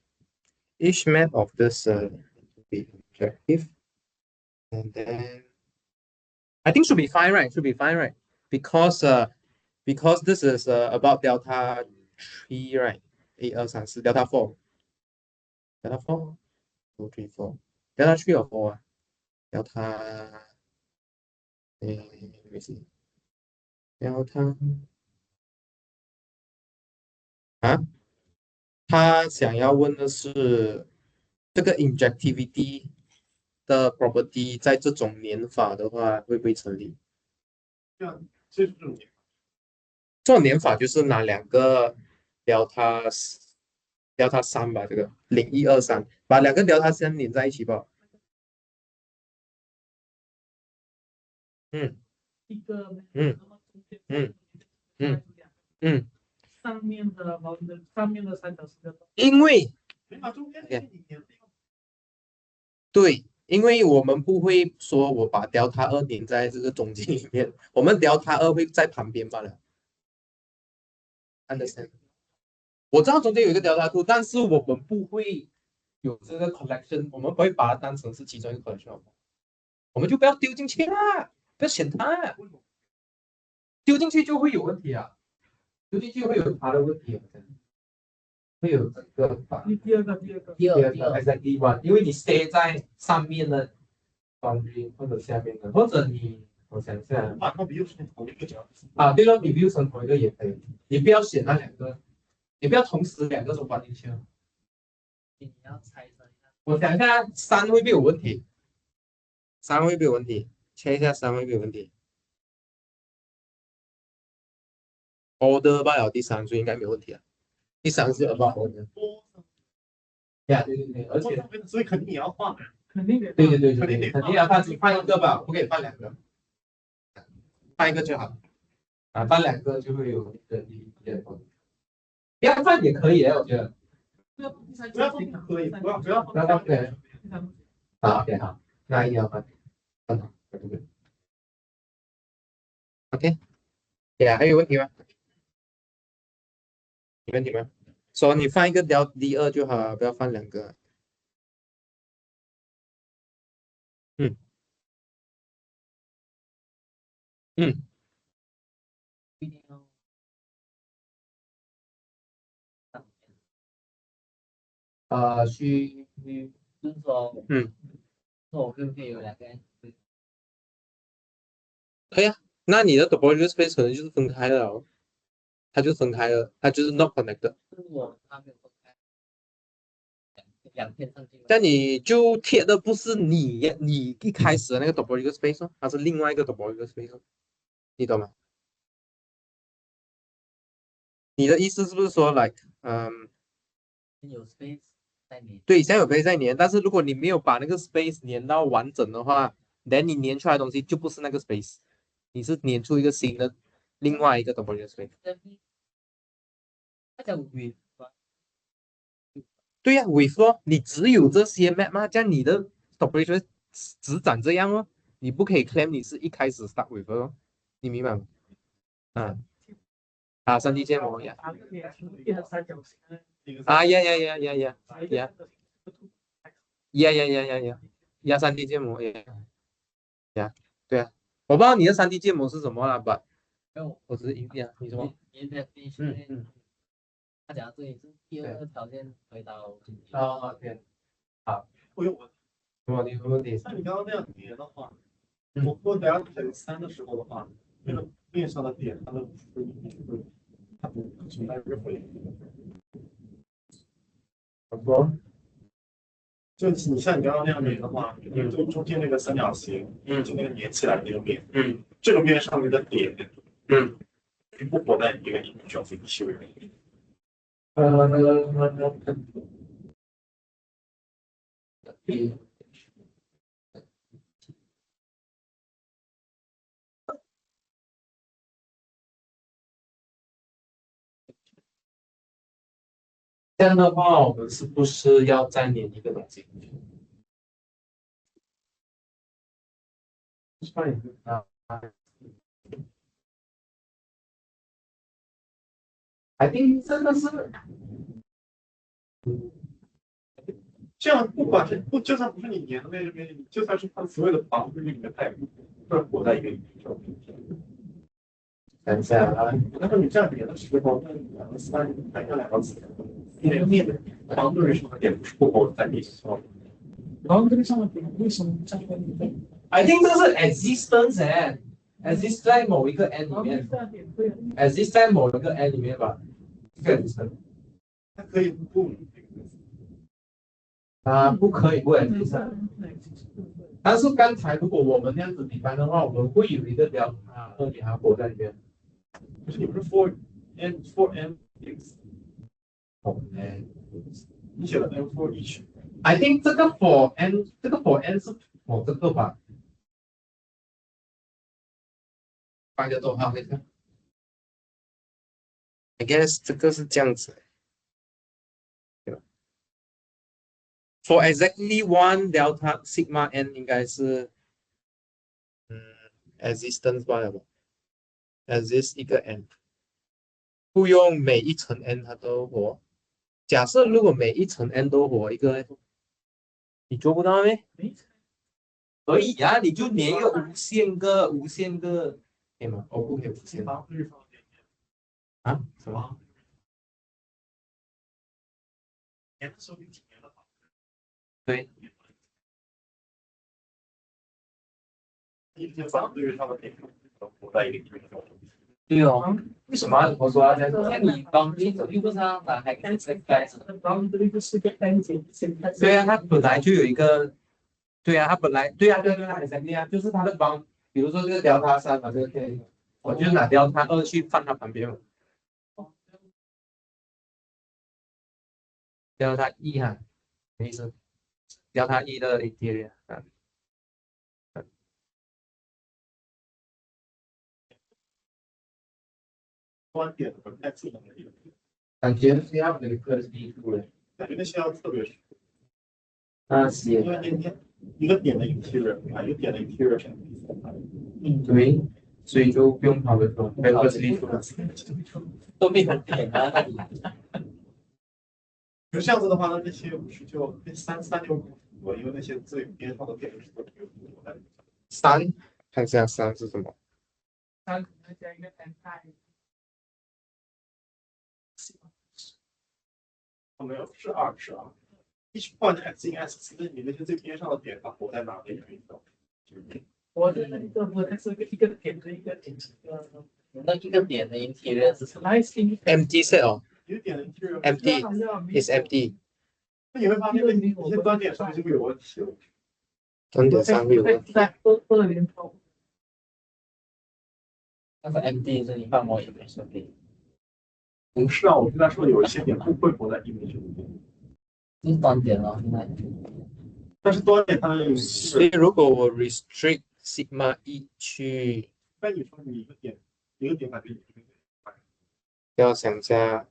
Each map of this be objective, and then I think should be fine, right? Should be fine, right? Because this is about delta 3, right? 1, 2, 3, 4 delta 4. Delta 4, 2, 3, 4. Delta 3 or 4? Delta. Let me see. Delta. 啊，他想要问的是这个 injectivity 的 property 在这种年法的话会不会成立？这种这种年法就是拿两个 delta 3吧，这个0123，把两个 delta 3连在一起吧。一个嗯，上面的三角形的，因为把中间的对，因为我们不会说我把 delta 2连在这个中间里面，我们 delta 2会在旁边罢了。Understand？我知道中间有一个 delta 2，但是我们不会有这个 collection，我们不会把它当成是其中一个 collection，我们就不要丢进去啦，不要选它，丢进去就会有问题啊，丢进去会有它的问题，会有这个第二个exactly one，因为你 stay 在上面的 boundary 或者下面的，或者我想一下啊，对了，你 view 成同一个也可以，你不要选那两个，你不要同时两个都关进去。你要猜测一下，我想一下，3会不会有问题？3会不会有问题？切一下3会不会有问题？order 罢了，第3所以应该没有问题啊。第3是 about order。呀，对对对，而且所以肯定也要换，肯定得对，肯定要换，只换一个吧，不可以换两个，换一个就好。啊，换两个就会有一个不要换也可以，我觉得。不要可以，不要对。好 ，OK 好，那一定要换，换好，对不对 ？OK，对啊，还有问题吗？有问题吗？说你放一个 D2就好，不要放两个。嗯，不一定要就是说，说我可不可以有两个 N？可以啊。那你的 topological space 可能就是分开了哦，它就分开了，它就是 not connected。如果它没有分开，两片上去，但你就贴的不是你一开始的那个 topological space 哦，它是另外一个 topological space 哦，你懂吗？你的意思是不是说 like 有 space 在里，对，现在有 space 在粘，但是如果你没有把那个 space 粘到完整的话，then 你粘出来的东西就不是那个 space，你是粘出一个新的另外一个 topological space。它叫 with 对呀、with 咯，你只有这些 map 嘛，这样你的 topological 只长这样哦，你不可以 claim 你是一开始 start with 哦，你明白吗？啊，3D 建模呀，把那个脸全部变成三角形的，啊呀，把一个三角形的图呀，3D 建模呀，对啊，我不知道你的3D 建模是什么啦，but 没有，我只是一样，你什么？你的必须，他讲这里是第二个条件回到经济。啊，OK，好，我有问题。你有问题？像你刚刚那样叠的话，嗯我做delta3的时候的话，那个面上的点，它的它不存在任何一个。怎么说？就你像你刚刚那样连的话，就中间那个三角形，就那个连起来的那个面，这个面上面的点，不活在一个小分区域里。这样的话，我们是不是要再连一个东西？啊，I think 真的是，这样不管是不，就算不是你连的那边，就算是它所有的房子里面，它也不会活在一个宇宙里。等一下啊，那么你这样连的时候，那两个三，还有两个四，那个面的房子上的点不是不活在一起。然后这个上面点为什么不在那里面？ I think 这是 existence exist 在某一个 n 里然后面这样点对， ，exist 在某一个 n 里面吧，这个 existence 它可以不，啊，不可以不那 exist。是但是刚才如果我们那样子比方的话，我们会有一个delta 2给它活在里面。可是你不是 for n x， 你写了 n for each。I think 这个 for n 这个 for n 是我这个吧，放个逗号那个。I guess 这个是这样子。For exactly one delta sigma n 应该是existence 罢了吧 ，exist 一个 n，不用每一层 n 它都活。假设如果每一层 n 都活一个，你做不到咩？可以呀、你就连一个无限个，可以吗？哦，不可以无限啊？什么？连的时候你几年了吧？对，一些房子上的点都活在一个宇宙。对哦，为什么我说这样子？那你帮你走又不是让它还可以再开始。然后这里就是个 n 减现在对啊，它本来就有一个，对啊，它本来对啊，exactly 啊，就是它的帮，比如说这个delta3嘛，这个可以，我就拿delta2去放它旁边嘛，delta1哈，没意思，delta1的 interior 啊。端点不太自能的一个，感觉是要那个是地图的，感觉那些要特别熟，是因为你一个点的 interior 啊，一个点的 interior 是对，所以就不用跑的多，没有是地图的。都变成点了。就这样子的话，那些不是就那三就不符合，因为那些最边上的点是都有符合的。3，看一下3是什么？三再加一个 n 大于没有，是2是2。each point x in x，那你那些最边上的点，它活在哪里？我的那个我是一个点的一个点，那一个点的 interior 是什么？ empty set 哦一个点的 interior ，empty is empty，那你会发现那些端点上面就会有问题了。端点上会有问题。在二连头，那个 MD 是你放我也没说的，不是啊，我跟他说有一些点不会活在 image 里面，就是端点了。现在但是端点它有所以如果我 restrict sigma 1去，那你说你一个点反正一个点，要想一下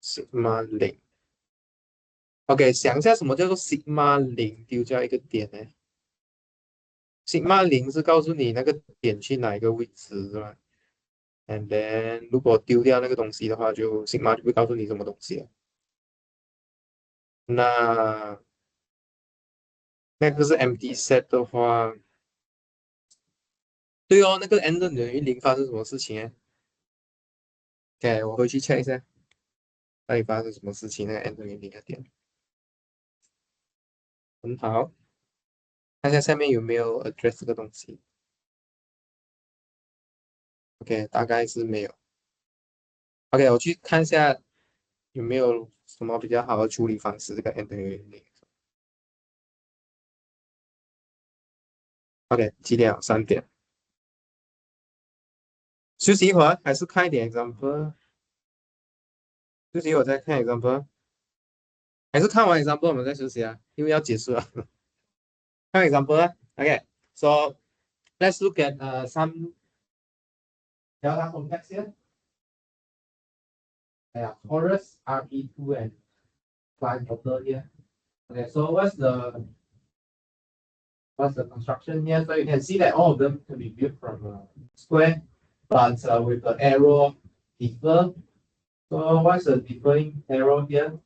sigma 0。OK， 想一下什么叫做 sigma 0丢掉一个点呢？sigma 0是告诉你那个点去哪一个位置是吧？ And then 如果丢掉那个东西的话，就 sigma 就会告诉你什么东西了。那个是 empty set 的话，对哦，那个 n 等于零发生什么事情哎？OK，我回去 check 一下，到底发生什么事情？那个 n 等于零的点，很好，看一下下面有没有 address 这个东西。OK，大概是没有。OK，我去看一下有没有什么比较好的处理方式，这个 n 等于零。OK，几点了？3点。休息一会儿，还是看一点 example。休息一会儿再看 example，还是看完 example 我们再休息啊，因为要结束了。看 example 啊。OK，so let's look at some delta complex here. Yeah, torus RP2 and prime order here. Okay, so what's the construction here? So you can see that all of them can be built from square, but with the arrow differ. So what's the differing arrow here?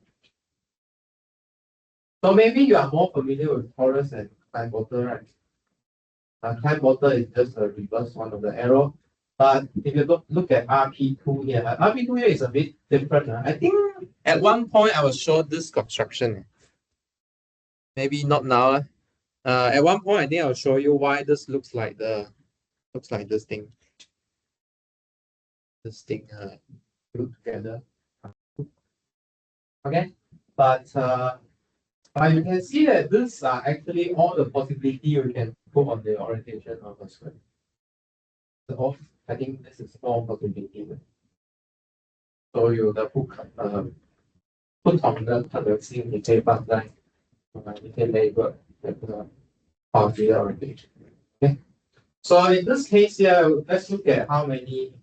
So maybe you are more familiar with torus and prime order, right? Prime order is just the reverse one of the arrow. But if you look at RP2 here, RP2 here is a bit different. I think at one point I was showed this construction. Maybe not now. At one point I think I'll show you why this looks like this thing. This thing glued together. Okay, but you can see that these are actually all the possibility you can put on the orientation of a square. So I think this is all possibility. So you the 不同的可能性，你可以放在一些 label 那个 boundary orientation. Okay. So in this case here, let's look at how many.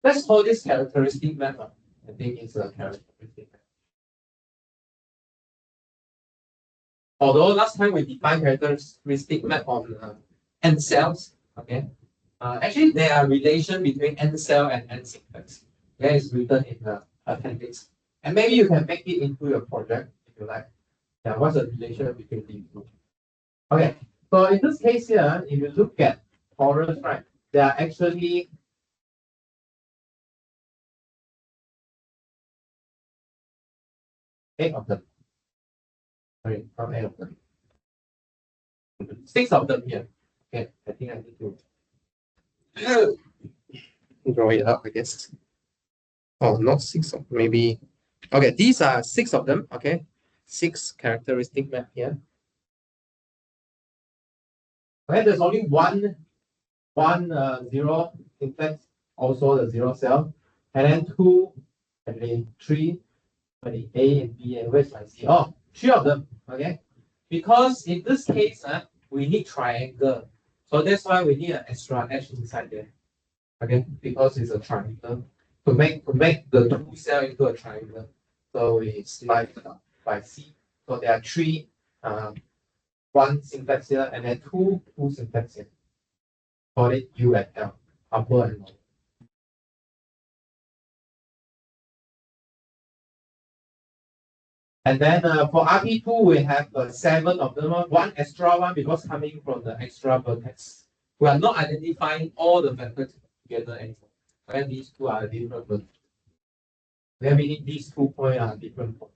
Let's call this characteristic map. I think it's a characteristic map. Although last time we defined characteristic map on n cells, okay. Actually, there are relation between n cell and n simplex. That is written in the appendix, and maybe you can make it into your project if you like. Yeah, what's the relation between these two? Okay, so in this case here, if you look at torus, right, there are actually eight of them. Sorry, not 8 of them. 6 of them here. Okay, I think I need to draw it up, I guess. Oh, not 6 of maybe. Okay, these are 6 of them. Okay, 6 characteristic map here. Okay, there's only one zero simplex, also the zero cell, and then 2, and then 3, and then A and B, and where's my C? Oh, 3 of them. Okay, because in this case, we need triangle, so that's why we need an extra edge inside there. Okay, because it's a triangle. To make the 2 cell into a triangle, so we slide it up by C. So there are 3, 1 simplex here, and then 2 simplex here. Call it U and L, upper and lower. And then for RP2, we have 7 of them, 1 extra one because coming from the extra vertex. We are not identifying all the vectors together anymore. And these two are different vertex. Then we need these 2 points are different points.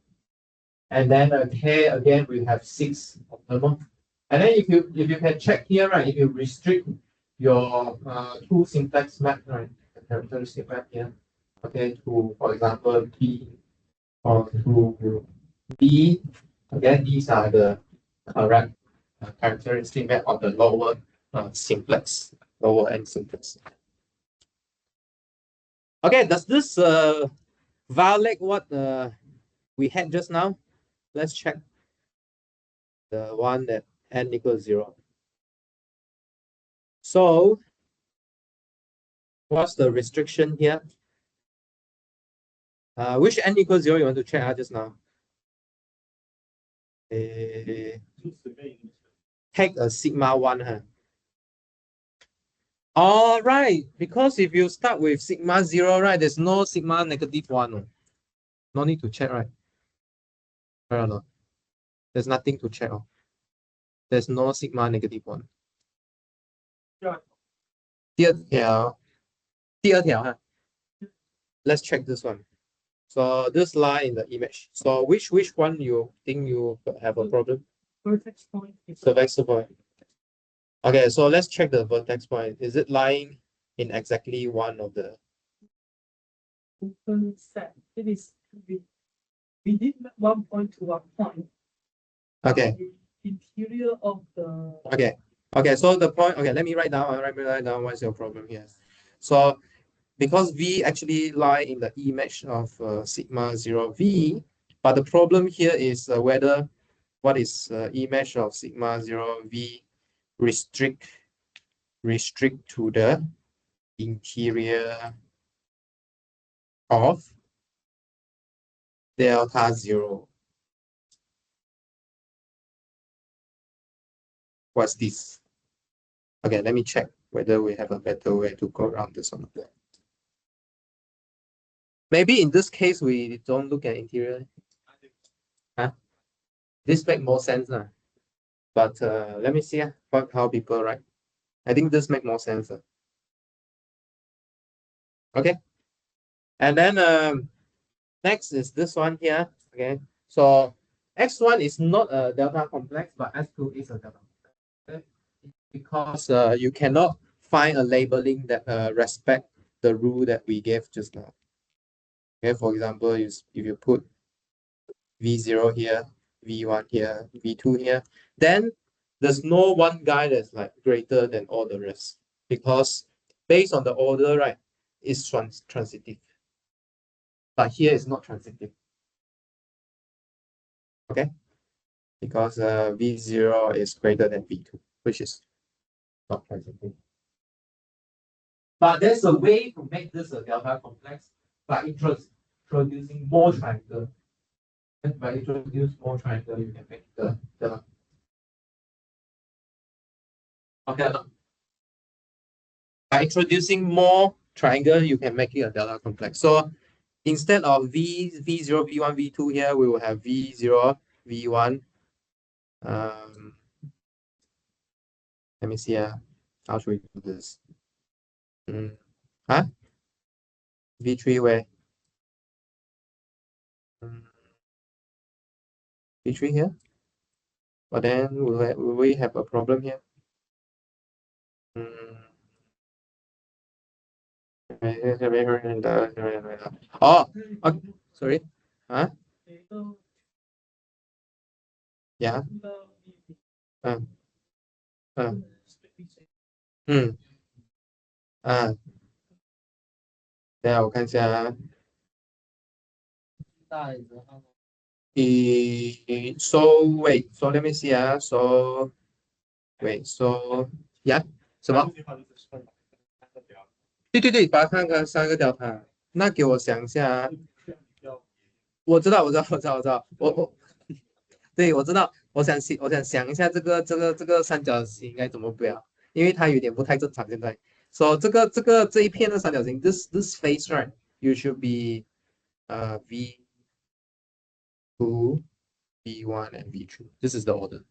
And then K again, we have 6 of them. And then if you can check here, right, if you restrict your 2 simplex map, right, the characteristic map here, okay, to for example P or to B, again these are the correct characteristic map of the lower simplex, lower end simplex. Okay, does this violate what we had just now? Let's check the one that n equals 0. So what's the restriction here? Which n equals 0 you want to check out just now? Take a sigma 1. All right, because if you start with sigma 0, right, there's no sigma -1. No, no need to check, right? Right or not? There's nothing to check. Oh. There's no sigma -1. 第二条，第二条哈。Let's check this one. So this line in the image. So which one you think you have a problem? Vertex point. The vertex point. Okay, so let's check the vertex point. Is it lying in exactly one of the Open set. It is we did 1 point to 1 point. Okay. Interior of the. Okay. Okay, so the point, okay, let me write down what's your problem here. So because V actually lie in the image of sigma 0 V, but the problem here is whether what is image of sigma 0 V restrict to the interior of delta 0. What's this? Okay, let me check whether we have a better way to go around this one. Maybe in this case, we don't look at interior. Huh? This makes more sense. But let me see how people write. I think this makes more sense. Okay. And then next is this one here. Okay. So X1 is not a delta complex, but S2 is a delta complex. Okay? Because you cannot find a labeling that respect the rule that we gave just now. Okay, for example, if you put V0 here, V1 here, V2 here, then there's no one guy that's like greater than all the rest, because based on the order, right, it's transitive. But here it's not transitive. Okay? Because V0 is greater than V2, which is not transitive. But there's a way to make this a delta complex by introducing more triangle. And by introduce more triangle, you can make the okay. By introducing more triangle, you can make it a delta complex. So instead of V0, V1, V2 here, we will have V0, V1. Let me see. How should we do this? Huh? V3 where? V3 here? But then will we have a problem here? Oh, okay. Sorry. Huh? Yeah.等下我看一下。So wait, so let me see. So wait, so yeah, 什么？对，把它看看3个delta。那给我想一下。我知道，对，我知道。我想想一下这个三角形应该怎么表，因为它有点不太正常现在。So 这一片的三角形 this face right, you should be V2, V1 and V2. This is the order.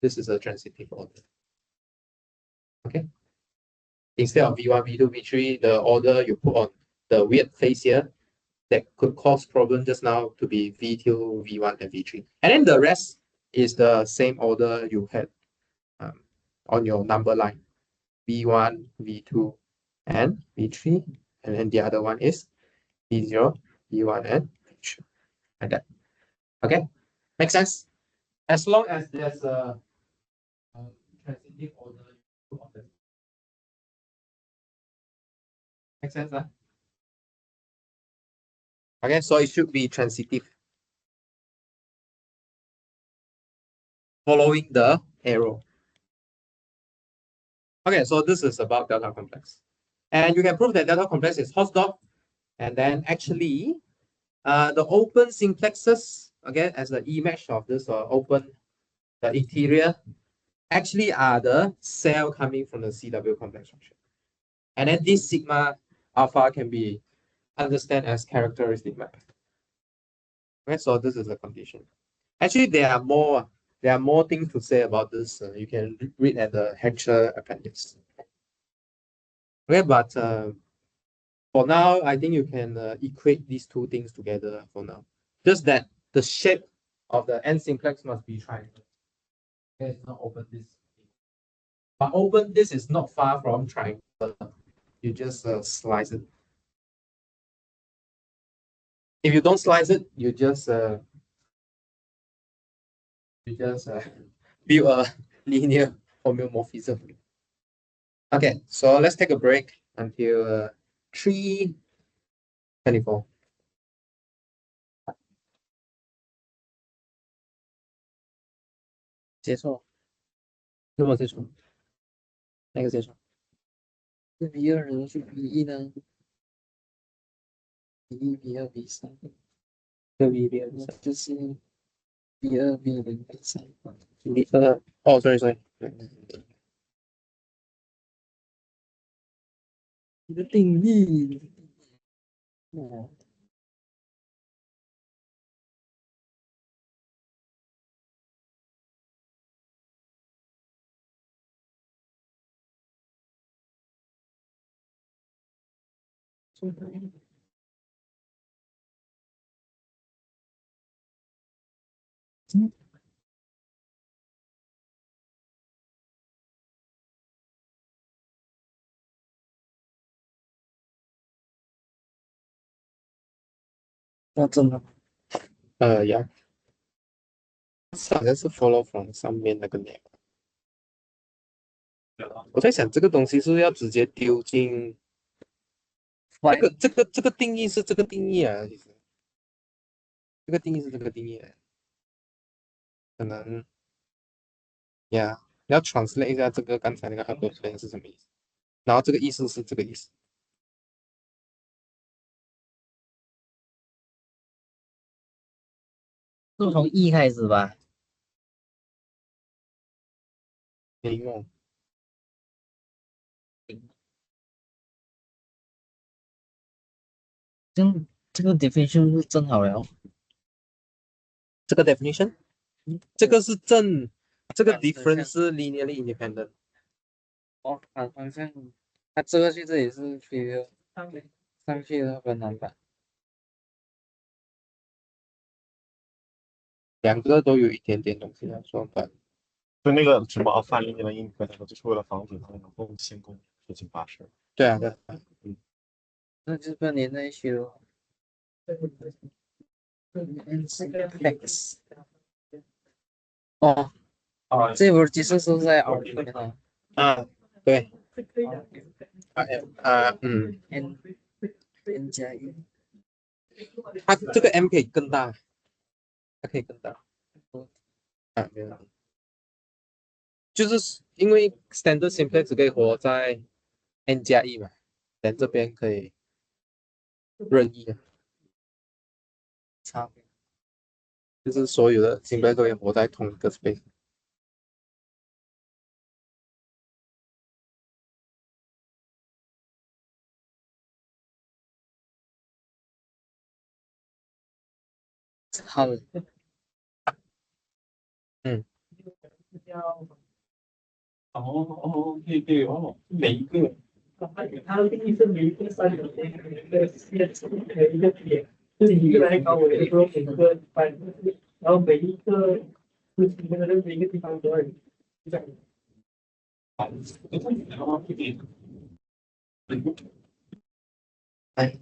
This is a transitive order. Okay. Instead of V1, V2, V3, the order you put on the weird face here that could cause problem just now to be V2, V1, and V3. And then the rest is the same order you had on your number line. V1, V2, and V3. And then the other one is V0, V1, and V3. Like that. Okay? Makes sense? As long as there's a transitive order. Make sense? Okay, so it should be transitive. Following the arrow. Okay, so this is about delta complex. And you can prove that delta complex is Hausdorff. And then actually, the open simplexes, again, as the image of this open, the interior actually are the cell coming from the CW complex structure. And then this sigma alpha can be understood as characteristic map. Okay, so this is a condition. Actually, there are more things to say about this. You can read at the Hatcher appendix. Okay, but for now, I think you can equate these two things together for now. Just that the shape of the n simplex must be triangle. Okay, it's not open this. But open this is not far from triangle. You just slice it. If you don't slice it, you just build a linear homeomorphism. Okay, so let's take a break until 3:24. 接受那么结束，哪个结束？是B2人是 B1呢？B1 B2 B3六一六就是 B2 B0 B3哦，sorry，你的定义哦，那真的呀，好像是 follow from 上面那个 name。我在想这个东西是不是要直接丢进这个定义是这个定义啊，其实这个定义是这个定义啊，可能呀，要 translate 一下这个刚才那个 Algebraic 是什么意思，然后这个意思是这个意思。是从 E 开始吧？零哦，这个 definition 是正好了。这个 definition，这个是正，这个反 difference 是 linearly independent。哦，反方向，它这个去这里是飞的上去的很难吧？两个都有一点点东西要说吧。就那个什么范例的音格，就是为了防止它能够先攻事情发生。对啊，对啊，那就是不要连在一起了。X 哦，这波其实是在 R 里面啊啊，对，N N 加一，它这个 M 可以更大，它可以更大。啊，没有，就是因为 standard simplex 只可以活在 n 加一嘛，但这边可以任意啊，差别。就是所有的 simplex 都可以活在同一个 space。好的，每一个它的定义是每一个三角形每一个线每一个点，就是你越来越高，我的时候每个然后每一个就是那个每一个地方都要有这样。哎，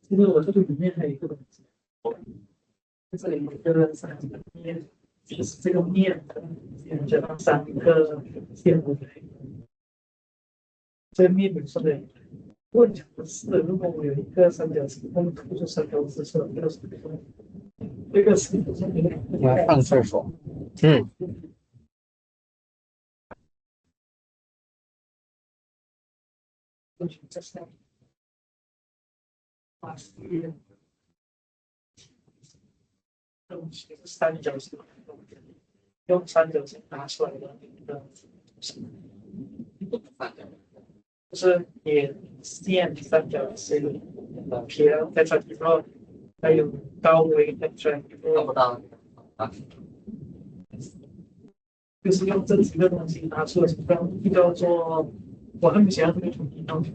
其实我这个里面还有一个东西，这里每个三个面，就是这个面连着到三个线路来，这个面本身的。问题是，如果我有一个三角形，那么突出三条直线，这个是这个是我要上厕所。嗯，问题在上。把是东西是三角形，用三角形拿出来的一个就是你线三角形撇在这地方，还有高维在这地方，看不到啊，就是用这几个东西拿出来，叫做我很喜欢这个主题东西。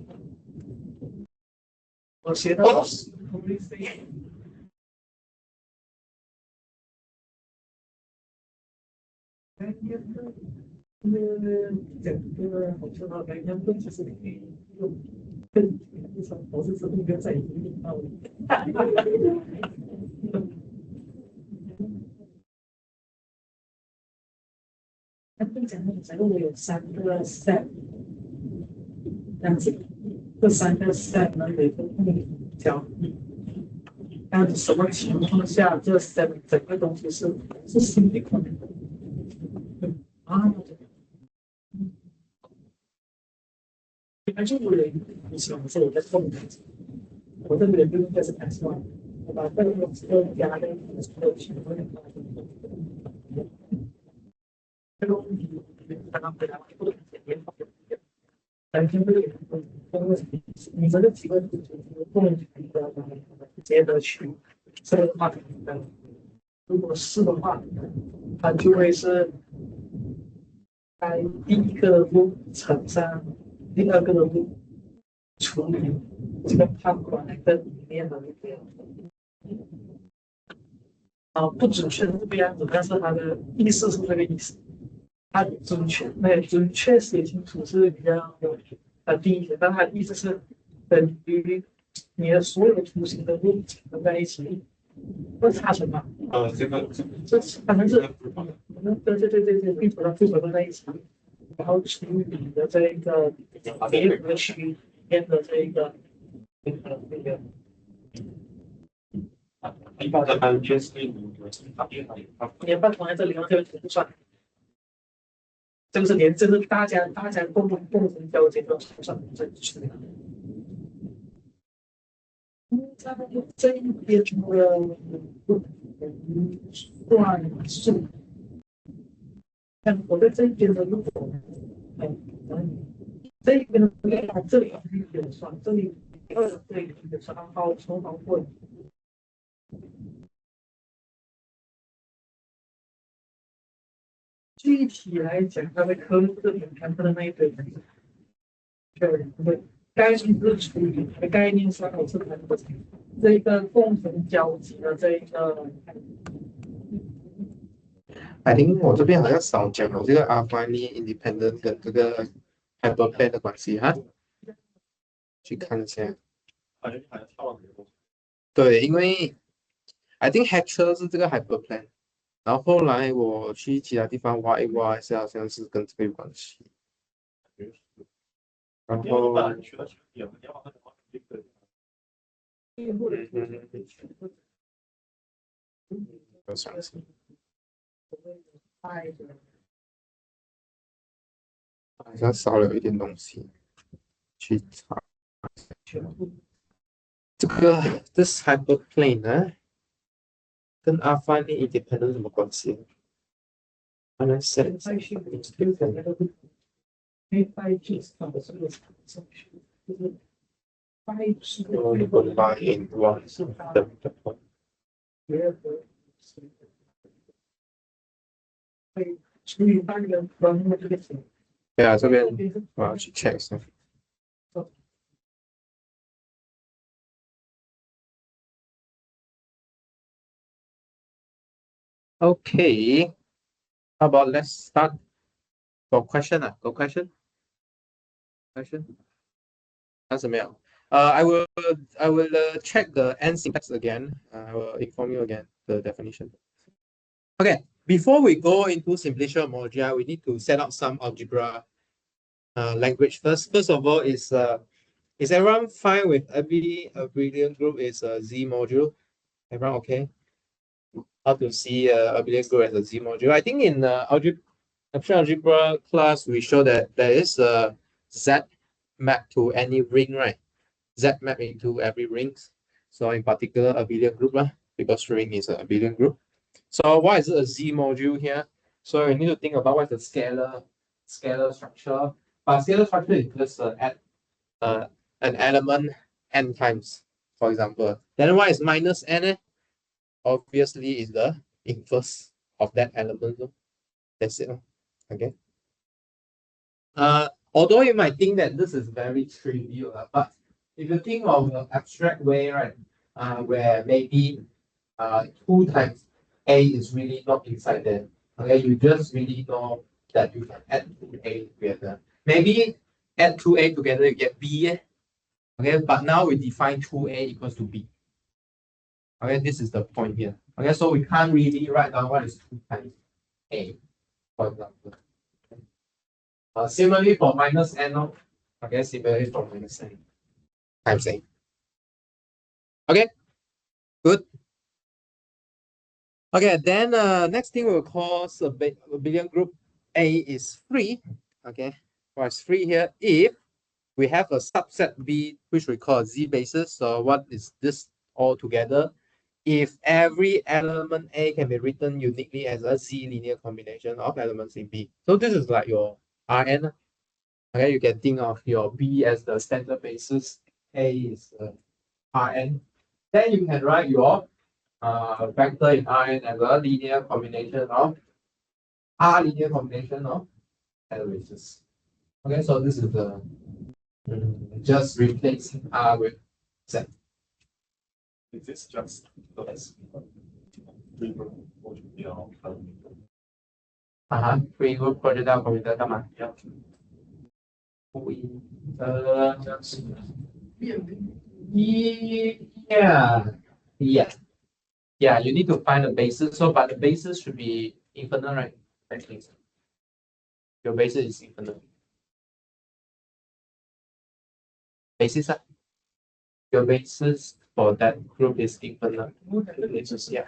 我学到是 整个好像它白天其实可以用更日常模式是一个在一个地方。他跟讲那个我有三个 set， 这样子，这三个 set 呢有一个交易。看什么情况下这整个东西是心理可能的啊？还是我有以前我说我在动我这个人就应该是开始玩，我把这个东西都加在所有情况下，这个问题刚刚回答不能简单发表。但是这个你这个几个就是不能直接的去这个话题的，如果是的话，它就会是在第一个路乘上第二个路除以这个判断的里面的那个不准确是这个样子，但是它的意思是这个意思。它准确写清楚是比较低一些，但它的意思是等于你的所有的图形的路乘在一起，不是差乘嘛？这反正是对，并把它复合在一起，然后除以你的这一个别个区里面的这一个那个。年半放在这里，然后这个不算。这个是连，这是大家共同交接的算这去的。在这一边的算数，看我在这一边的如果，这一边的这里有算，这里这里有算，从头过。具体来讲，它的科目是很看它的那一堆人，对，概念是处理的概念上，我是谈不清这个共同交集的这一个。I think 我这边好像少讲了这个 affine independent 跟这个 hyperplane 的关系哈，去看一下。好像跳到别的东西。对，因为 I think Hatcher 是这个 hyperplane。然后后来我去其他地方挖一挖一下，好像是跟这个有关系。然后，我想想，好像少了一点东西，去查。这是 hyperplane 呢，跟 affine independent 什么关系？原来是。Combine in one. 对啊，这边我要去 check 一下。Okay, how about let's start. Got question? Got question? Answer没有？I will check the end syntax again. I will inform you again the definition. Okay, before we go into simplicial moduli, we need to set up some algebra language first. First of all, is everyone fine with every abelian group is a Z module? Everyone okay? How to see abelian group as a Z module? I think in algebra class we show that there is a Z map to any ring, right? Z map into every ring. So in particular, abelian group, because string is an abelian group. So why is it a Z module here? So you need to think about what is the scalar structure. But scalar structure is just add an element n times, for example. Then what is minus n? Obviously is the inverse of that element. That's it. Okay. Although you might think that this is very trivial, but if you think of an abstract way, right, where maybe 2 times A is really not inside there. Okay, you just really know that you can add 2A together. Maybe add 2A together, you get B. Okay, but now we define 2A equals to B. Okay, this is the point here. Okay, so we can't really write down what is 2 times A, for example. Similarly for minus n, okay, similarly for minus n times A. Okay, good. Okay, then next thing we'll call abelian group A is free. Okay, what's free here? If we have a subset B which we call Z basis. So what is this all together? If every element A can be written uniquely as a Z linear combination of elements in B. So this is like your Rn. Okay, you can think of your B as the standard basis, A is Rn. Then you can write your vector in Rn as a linear combination of linear combination of elements. Okay, so this is the just replacing R with Z. Is this just free group or free group project computer 干嘛？Yeah, you need to find a basis. So, but the basis should be infinite, right? Actually, your basis is infinite. Basis, your basis for that group is infinite. Yeah.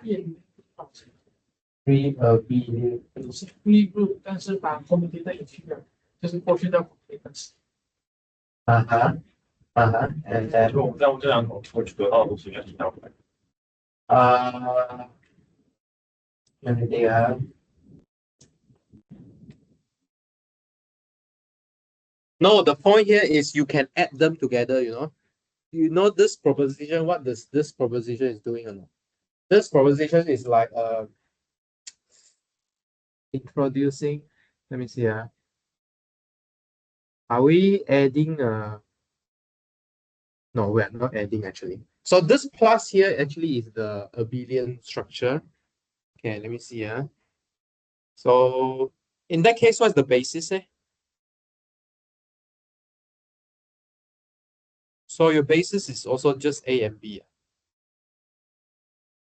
Free B 是 free group， 但是把 commutator 也去掉，就是过去到 commutator。And then 我们在用这两种出得到的东西应该是一样的。let me think. No, the point here is you can add them together, You know this proposition, what does this proposition is doing or not? This proposition is like introducing, let me see. Are we adding no, we are not adding actually. So this plus here actually is the abelian structure. Okay, let me see. So in that case, what's the basis? So your basis is also just A and B.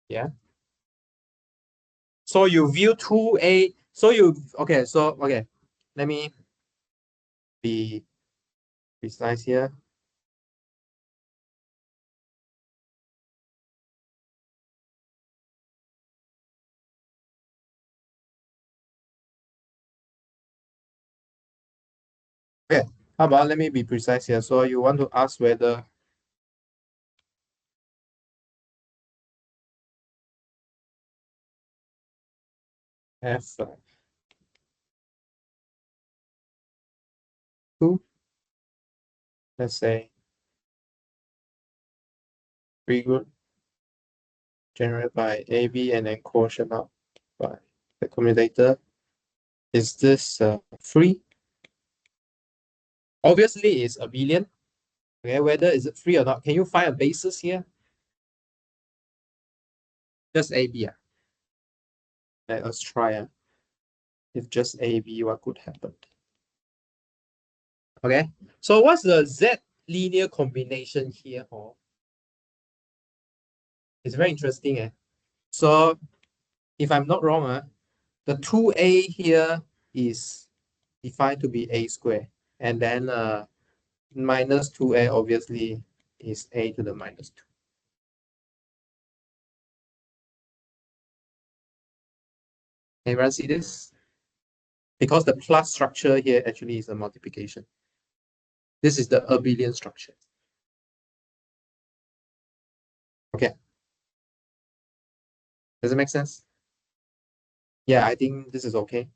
Yeah. So you view 2A. So okay. Let me be precise here. Okay, how about let me be precise here. So you want to ask whether F 2, let's say, free group generated by AB and then quotient out by the commutator. Is this free? Obviously, it's abelian. Okay, whether is it free or not? Can you find a basis here? Just AB. Let us try. If just AB, what could happen? Okay, so what's the Z linear combination here? It's very interesting. So if I'm not wrong, the 2A here is defined to be A squared. And then minus 2A obviously is A to the minus 2. Everyone see this? Because the plus structure here actually is a multiplication. This is the abelian structure. Okay. Does it make sense? Yeah, I think this is okay.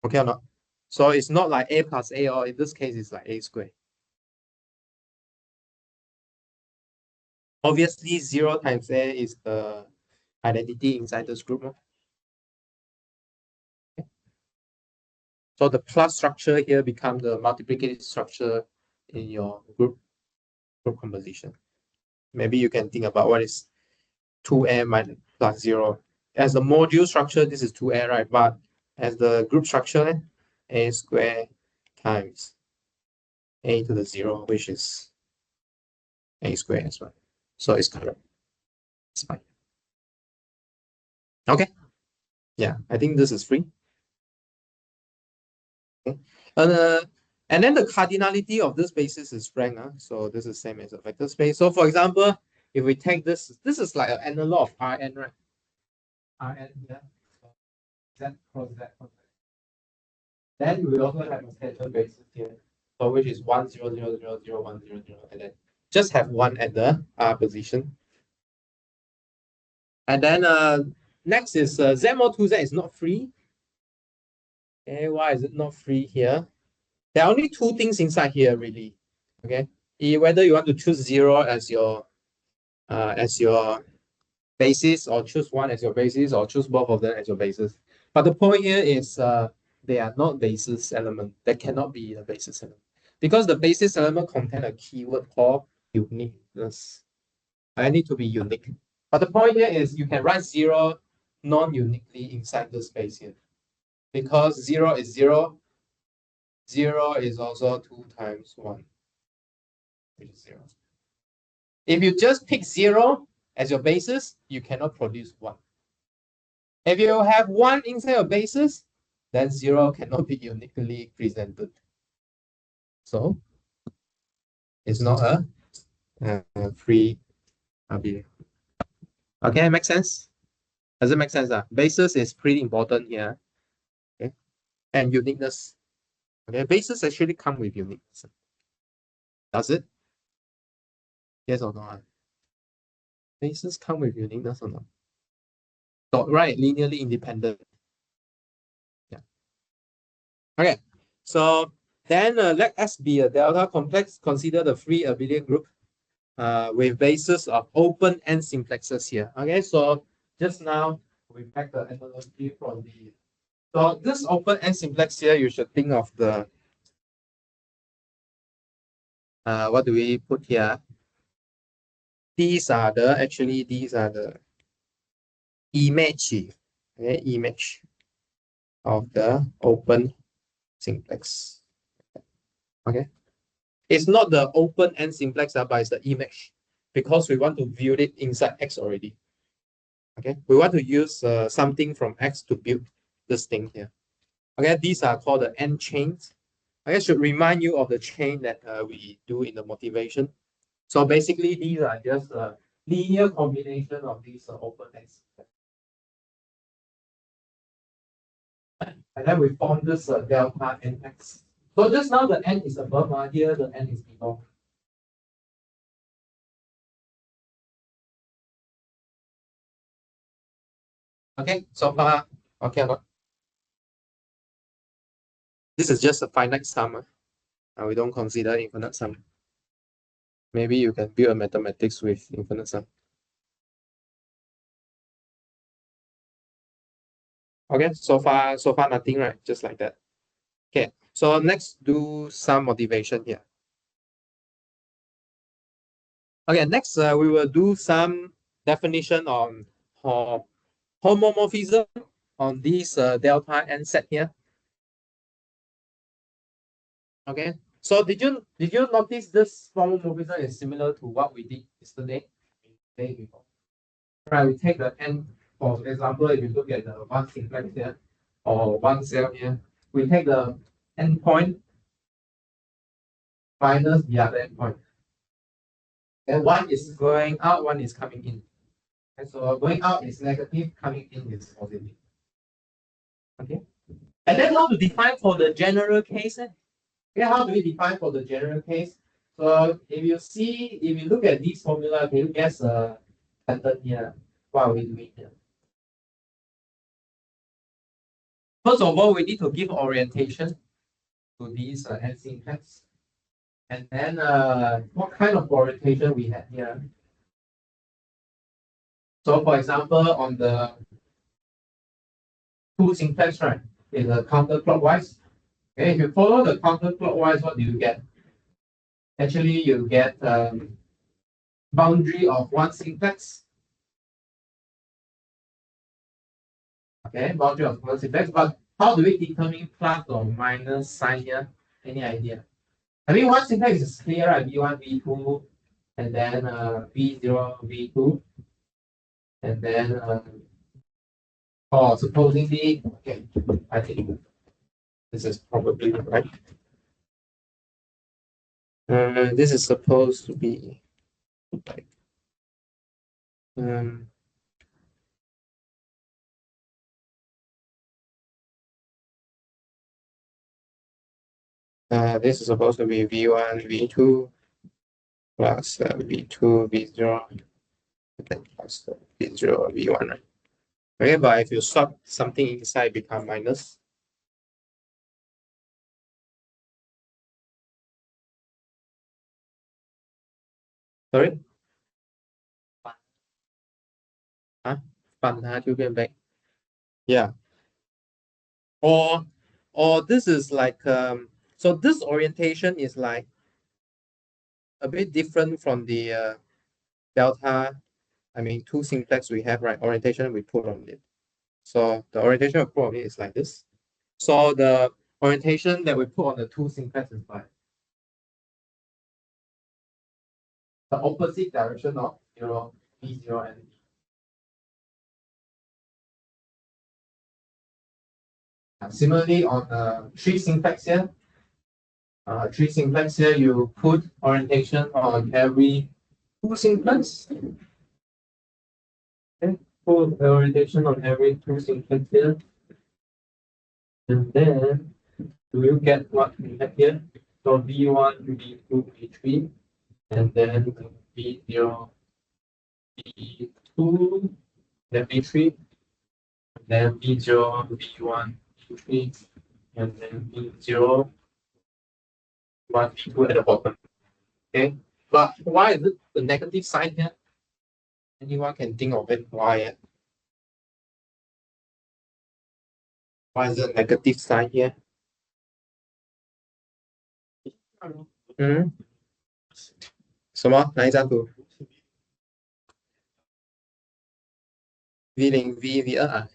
Okay or not? So it's not like a plus a, or in this case, it's like a squared. Obviously, 0 times a is the identity inside this group. Okay. So the plus structure here becomes the multiplicative structure in your group composition. Maybe you can think about what is 2a minus plus 0. As the module structure, this is 2a, right? But as the group structure, a squared times a to the 0, which is a squared as well. So it's correct. It's fine. Okay. Yeah, I think this is free. Okay. And then the cardinality of this basis is rank. So this is same as a vector space. So for example, if we take this is like an analog of Rn, right? Rn here. So Z cross Z cross Z. Then we also have a schedule basis here. So which is 1 0 0 0 0 1 0 0, and then just have one at the R position. And then next is Z mod 2Z is not free. Okay, why is it not free here? There are only two things inside here, really. Okay, whether you want to choose 0 as your basis, or choose 1 as your basis, or choose both of them as your basis. But the point here is they are not basis element. They cannot be a basis element because the basis element contain a keyword called uniqueness. I need to be unique. But the point here is you can write 0 non-uniquely inside the space here, because 0 is 0. 0 is also 2 times 1, which is 0. If you just pick 0 as your basis, you cannot produce 1. If you have 1 inside your basis, then 0 cannot be uniquely presented. So it's not a free RBA. Okay, makes sense? Does it make sense? Basis is pretty important here. Okay, and uniqueness. Okay, basis actually come with uniqueness. Does it? Yes or no? Basis come with uniqueness or not? So, right, linearly independent. Yeah. Okay, so then let S be a delta complex. Consider the free abelian group with basis of open n simplexes here. Okay, so just now we back the analogy from the. So this open n simplex here, you should think of the what do we put here? These are the image, okay, image of the open simplex. Okay, it's not the open n simplex, but it's the image because we want to view it inside X already. Okay, we want to use something from X to build this thing here. Okay, these are called the n chains. I should remind you of the chain that we do in the motivation. So basically, these are just a linear combination of these open X. And then we form this delta nx. So just now the n is above, here the n is below. Okay, so far, okay or not? This is just a finite sum. We don't consider infinite sum. Maybe you can build a mathematics with infinite sum. Okay, so far nothing, right? Just like that. Okay, so next do some motivation here. Okay, next we will do some definition on homomorphism on this delta n set here. Okay, so did you notice this homomorphism is similar to what we did yesterday? Day before. Right, we take the n, for example, if you look at the one simplex here or one cell here, we take the n point minus the other n point. And one is going out, one is coming in. And so going out is negative, coming in is positive. Okay. And then how to define for the general case? Okay, how do we define for the general case? So if you look at this formula, can you guess a pattern here? What are we doing here? First of all, we need to give orientation to these n simplex. And then what kind of orientation we have here? So for example, on the 2 simplex, right, is a counterclockwise. Okay, if you follow the counterclockwise, what do you get? Actually, you get boundary of 1 simplex. Okay, boundary of 1 simplex. But how do we determine plus or minus sign here? Any idea? I mean, 1 simplex is clear, right? V1, V2, and then V0, V2, and then supposedly, okay, I think this is probably right. This is supposed to be like this is supposed to be V1, V2 plus V2, V0, then plus V0, V1, right? Okay, but if you swap something inside, become minus. Sorry? 啊，反它就变 back. Yeah. Or this is like so this orientation is like a bit different from the delta. I mean 2 simplex we have, right? Orientation we put on it. So the orientation we put on it is like this. So the orientation that we put on the 2 simplex is like the opposite direction of 0, V0 and similarly on the 3 simplex here, 3 simplex here, you put orientation on every 2 simplex. Okay, put orientation on every 2 simplex here. And then do you get what we have here? So V1, V2, V3, and then V0, V2, then V3, then V0, V1, V3, and then V0, 1, V2 at the bottom. Okay, but why is it the negative sign here? Anyone can think of it? Why? Why is the negative sign here? 什么？哪一张图？V0、V2啊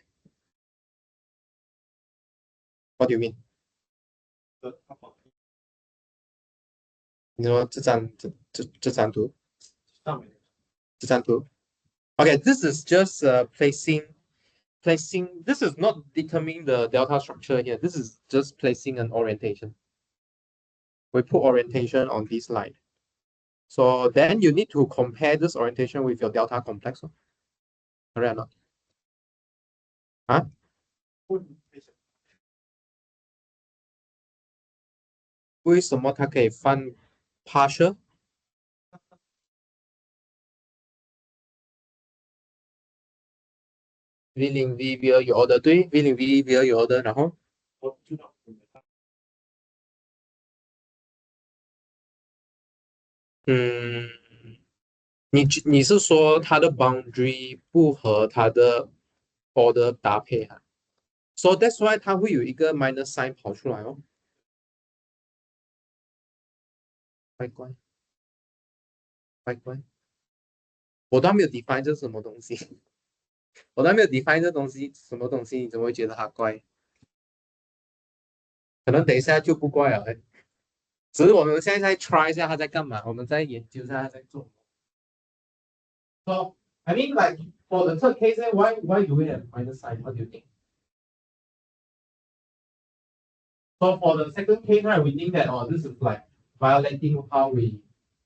？What do you mean？你说这张图？这张图 ？Okay, this is just placing. This is not determining the delta structure here. This is just placing an orientation. We put orientation on this line. So then you need to compare this orientation with your delta complex. Correct or not? Huh? 为什么它可以翻 partial？ V0 V2 有 order 对 V0 V2 有 order， 然后你是说它的 boundary 不和它的 order 搭配啊？ So that's why 它会有一个 minus sign 跑出来哦。乖乖，乖乖，我都还没有 define 这是什么东西，我都还没有 define 这东西什么东西，你怎么会觉得它怪？可能等一下就不怪了，只是我们现在在 try 一下它在干嘛，我们在研究一下它在做。So I mean, like for the third case, why do we have minus sign? What do you think? So for the second case, right, we think that this is like violating how we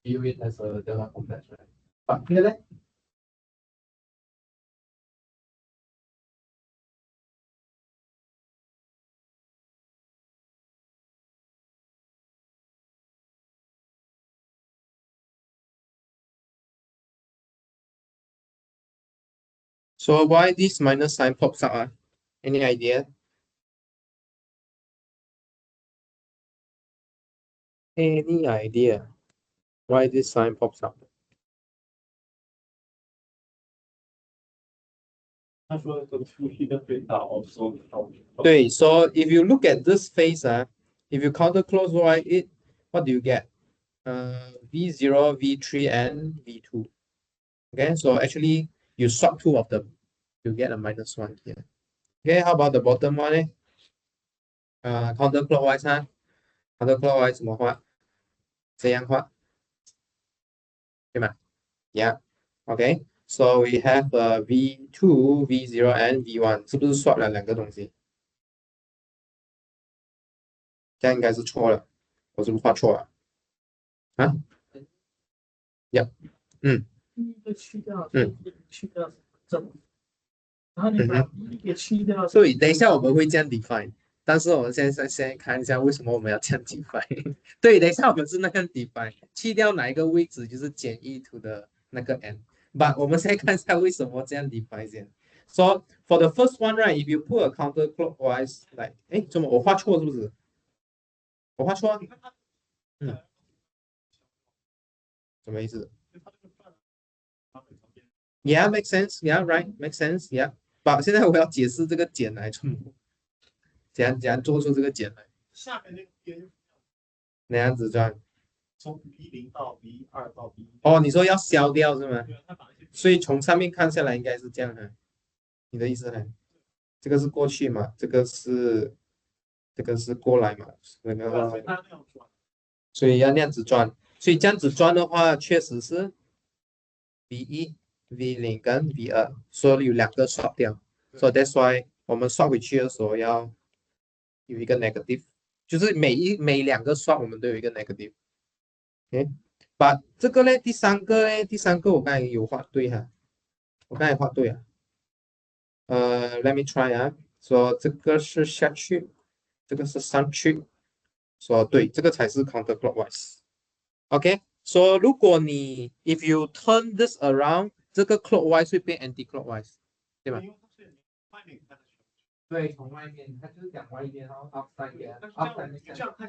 view it as a delta complex, right? But clear that? So why this minus sign pops out? Any idea? Any idea why this sign pops out? 他说的 to hit the data so So if you look at this phase, if you counterclockwise it, what do you get? V0, V3, and V2. Okay, so actually you swap two of them, you get a -1 here. Okay, how about the bottom one? Counterclockwise ，counterclockwise 怎么画？这样画，对吗？ Yeah. Okay. So we have V2, V0, and V1，是不是 swap 了两个东西？这样应该是错了，我是不是画错了？啊 ？Yeah. 第一个去掉，第一个去掉正，然后你把第一个去掉，所以等一下我们会这样 define，但是我们现在看一下为什么我们要这样 define。对，等一下我们是那个 define，去掉哪一个位置就是减1 to 的那个 n。But 我们现在看一下为什么这样 define 先。So for the first one, right? If you put a counterclockwise, like， 哎，怎么我画错是不是？我画错啊？什么意思？Yeah, makes sense. Yeah, right. Makes sense. Yeah. But 现在我要解释这个减来做什么？怎样做出这个减来？下面那个边那样子转。从 B0 到 B2 到 B1。哦，你说要消掉是吗？对啊，他把那些所以从上面看下来应该是这样哈。你的意思呢？这个是过去嘛？这个是过来嘛？那对啊，所以个，他那样转。所以要那样子转。所以这样子转的话，确实是 V1、V0 跟 V2，所以有两个 swap 掉。So that's why 我们 swap 回去的时候要有一个 negative， 就是每两个 swap 我们都有一个 negative。把这个呢，第三个我刚才有画对哈，我刚才画对啊。Let me try 啊，说这个是下去，这个是上去，说对，这个才是 counterclockwise。OK，so 如果你 if you turn this around，这个 clockwise 会变 anti-clockwise，对吧？因为它是外面看的时候。对，从外面，它就是讲外面，然后 upside 这样 down。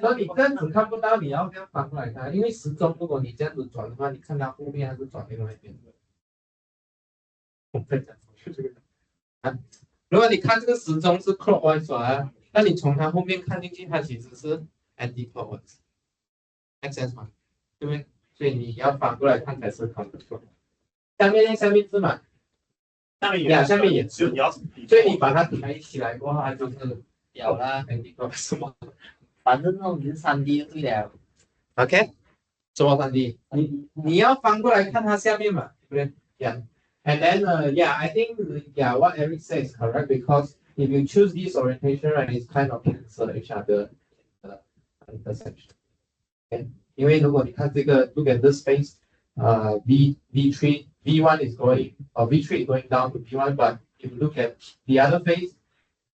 所以你这样子看不到，你要这样翻过来看，因为时钟如果你这样子转的话，你看它后面还是转另外一边的。我在讲是这个啊，如果你看这个时钟是 clockwise 转，那你从它后面看进去，它其实是 anti-clockwise，make sense 吗？对不对？所以你要反过来看才是 counterclockwise。下面是嘛？下面也是，你要所以你把它抬起来过后，它就是表啦 anti-clockwise 什么？反正那种是3D 就对了。OK， 什么3D？你要翻过来看它下面嘛，对不对 ？Yeah. And then, I think, what Eric says is correct because if you choose this orientation, right, it's kind of cancel each other intersection. Okay? 因为如果你看这个 look at this space, V3, V1 is going, V3 is going down to V1, but if you look at the other phase,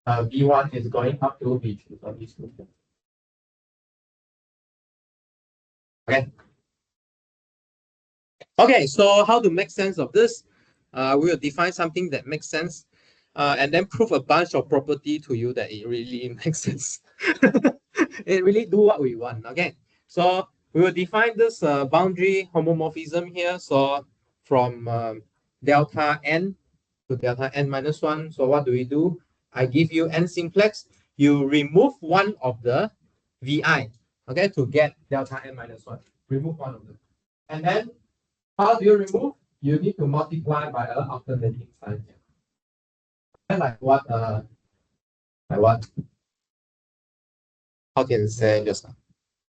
V1 is going up to V2. So these two. Okay, so how to make sense of this? We will define something that makes sense, and then prove a bunch of property to you that it really makes sense. It really do what we want. Okay, so we will define this boundary homomorphism here. So from delta n to delta n minus 1. So what do? I give you n simplex. You remove one of the vi, okay, to get delta n minus 1. Remove one of them. And then how do you remove? You need to multiply by an alternating sign here. And like what? How can you say just now?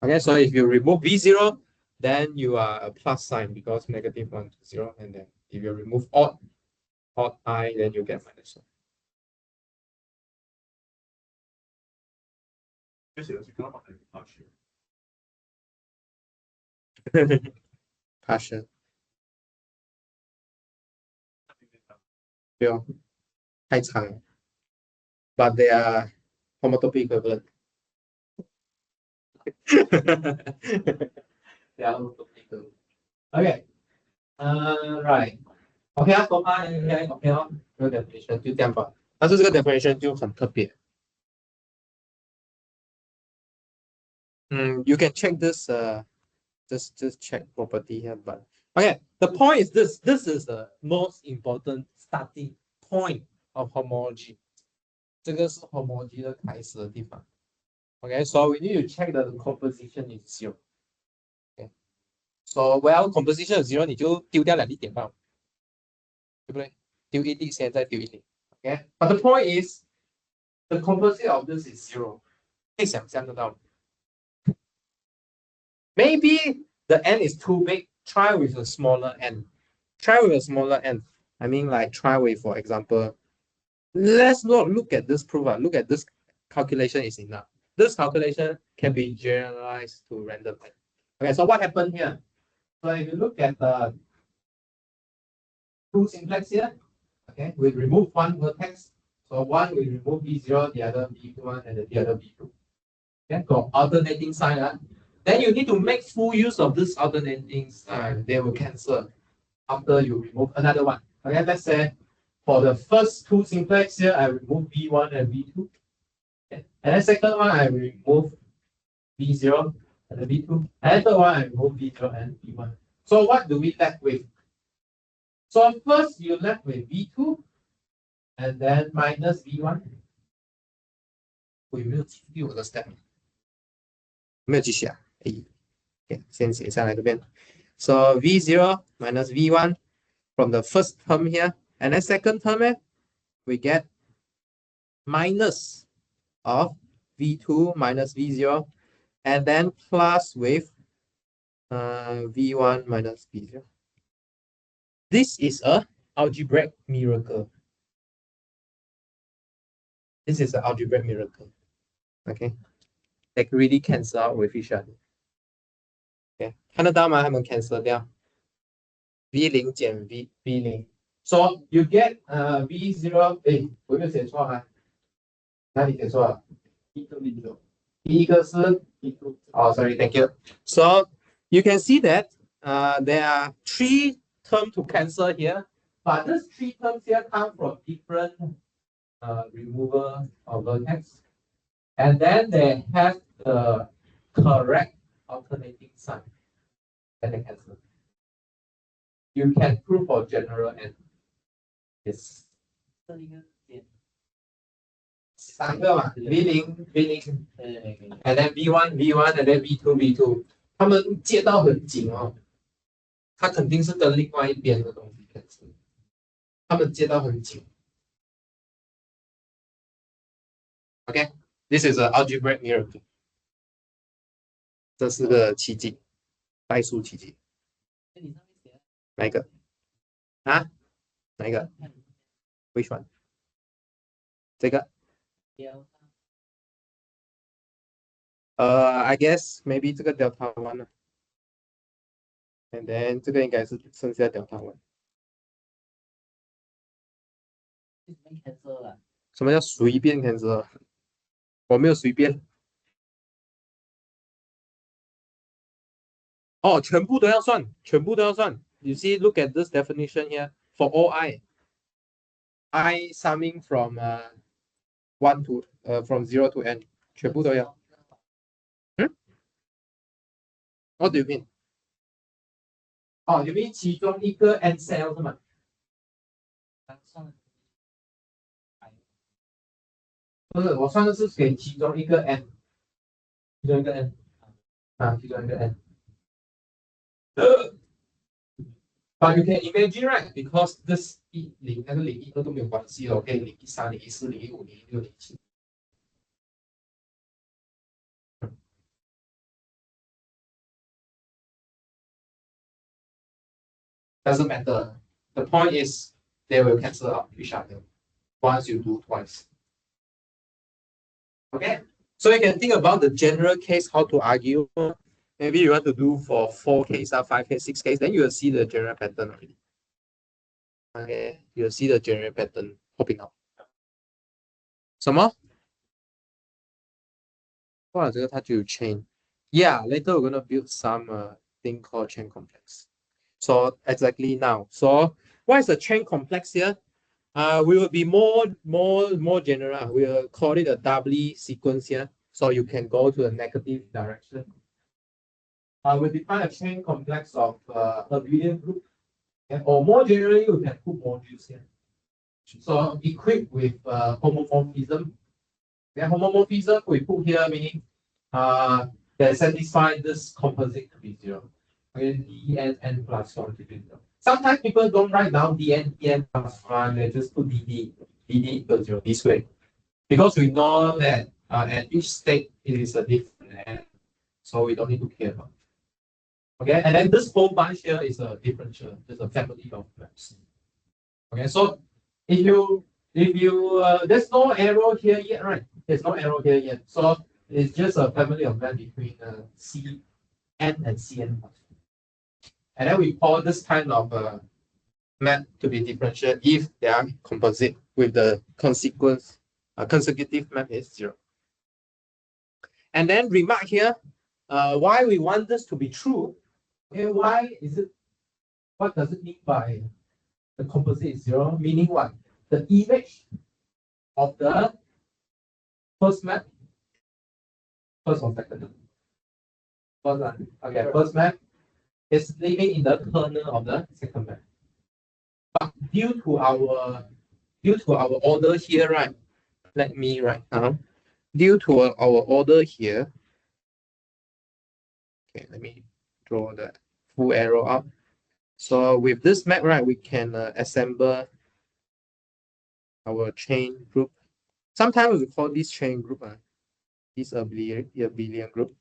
Okay, so if you remove v0, then you are a plus sign because -1 to 0. And then if you remove odd I, then you get -1. 这写的是刚好的一个方式。Passion. 对哦，太长了。But they are homotopy equivalent. They are homotopy equivalent. Okay. Right. OK 啊，懂啊 OK 哦，这个 definition 就这样吧。但是这个 definition 就很特别。You can check this just check property here, but okay, the point is this. This is the most important starting point of homology. 这个是 homology 的开始的地方。Okay, so we need to check that the composition is zero. Okay, so well composition is zero, 你就丢掉两粒点吧，对不对？丢一粒先，再丢一粒。Okay, but the point is the composite of this is zero. 可以想象得到。Maybe the n is too big. Try with a smaller n. Try with a smaller n. I mean, like try with, for example, let's not look at this proof. Look at this calculation is enough. This calculation can be generalized to random n. Okay, so what happened here? So if you look at the two simplex here, okay, we remove one vertex. So one we remove B0, the other B1, and the other B2. Okay, so alternating sign. Then you need to make full use of this alternating sign. They will cancel after you remove another one. Okay, let's say for the first two simplex here, I remove B1 and B2. Okay. And then second one, I remove B0 and the B2. And third one, I remove B0 and B1. So what do we left with? So first you left with B2 and then minus B1. 我有没有记住我的 step？ 没有继续啊？先写下来这边。So V0 minus V1 from the first term here, and then second term, we get minus of V2 minus V0, and then plus with V1 minus V0. This is a algebraic miracle. This is an algebraic miracle. Okay, they really cancel out with each other. Okay, 看得到吗？他们 cancel 掉 V0 减 V0. So you get V0. 哎，我有没有写错啊？哪里写错了？第一个是 Oh, sorry, thank you. So you can see that there are three terms to cancel here, but these three terms here come from different removal of vertex, and then they have the correct alternating sign, and they cancel. You can prove for general and yes. 三个嘛 ，V0 ，and then V1 and then V2 V2， 他们接到很紧哦，它肯定是跟另外一边的东西 cancel， 他们接到很紧。OK， this is an algebraic miracle， 这是个奇迹，代数奇迹。哪一个？啊？哪一个 ？Which one？ 这个？I guess maybe 这个 delta one 呢 ，and then 这个应该是剩下 delta one。什么叫随便 cancel？ 我没有随便。哦，全部都要算，全部都要算。You see, look at this definition here for all I summing from 1 to from 0 to n， 全部都要。What do you mean？ 哦，you mean 其中一个 n cell 是吗？不是，我算的是给其中一个 n， 其中一个 n， 其中一个 n。But you can imagine, right? Because this 0跟012都没有关系了 ，OK， 013、014、015、016、017。Doesn't matter. The point is they will cancel out each other once you do twice. Okay, so you can think about the general case, how to argue. Maybe you want to do for 4 case, 5 case, 6 case, then you will see the general pattern already. Okay, you'll see the general pattern popping up. 什么？哇，这个它就有 chain. Yeah, later we're gonna build some thing called chain complex. So exactly now. So What is the chain complex here? We will be more general. We'll call it a doubly sequence here. So you can go to the negative direction. We define a chain complex of abelian group. Or more generally, we can put modules here. So equipped with homomorphism. The homomorphism we put here meaning that satisfy this composite to be zero. Okay, dn plus 1 to be 0. Sometimes people don't write down dn plus 1, they just put dd equals 0 this way. Because we know that at each state it is a different n. So we don't need to care about it. Okay, and then this whole bunch here is a differential, it's a family of maps. Okay, so if you there's no arrow here yet, right? There's no arrow here yet. So it's just a family of maps between Cn and Cn. And then we call this kind of map to be differential if they are composite with the consecutive map is 0. And then remark here, why we want this to be true. Okay, why is it? What does it mean by the composite is 0? Meaning what? The image of the first map, first or second? First one. Okay, first map is living in the kernel of the second map. But due to our order here, right? Let me write down. Due to our order here. Okay, let me draw the full arrow up. So with this map, right, we can assemble our chain group. Sometimes we call this chain group, this abelian group.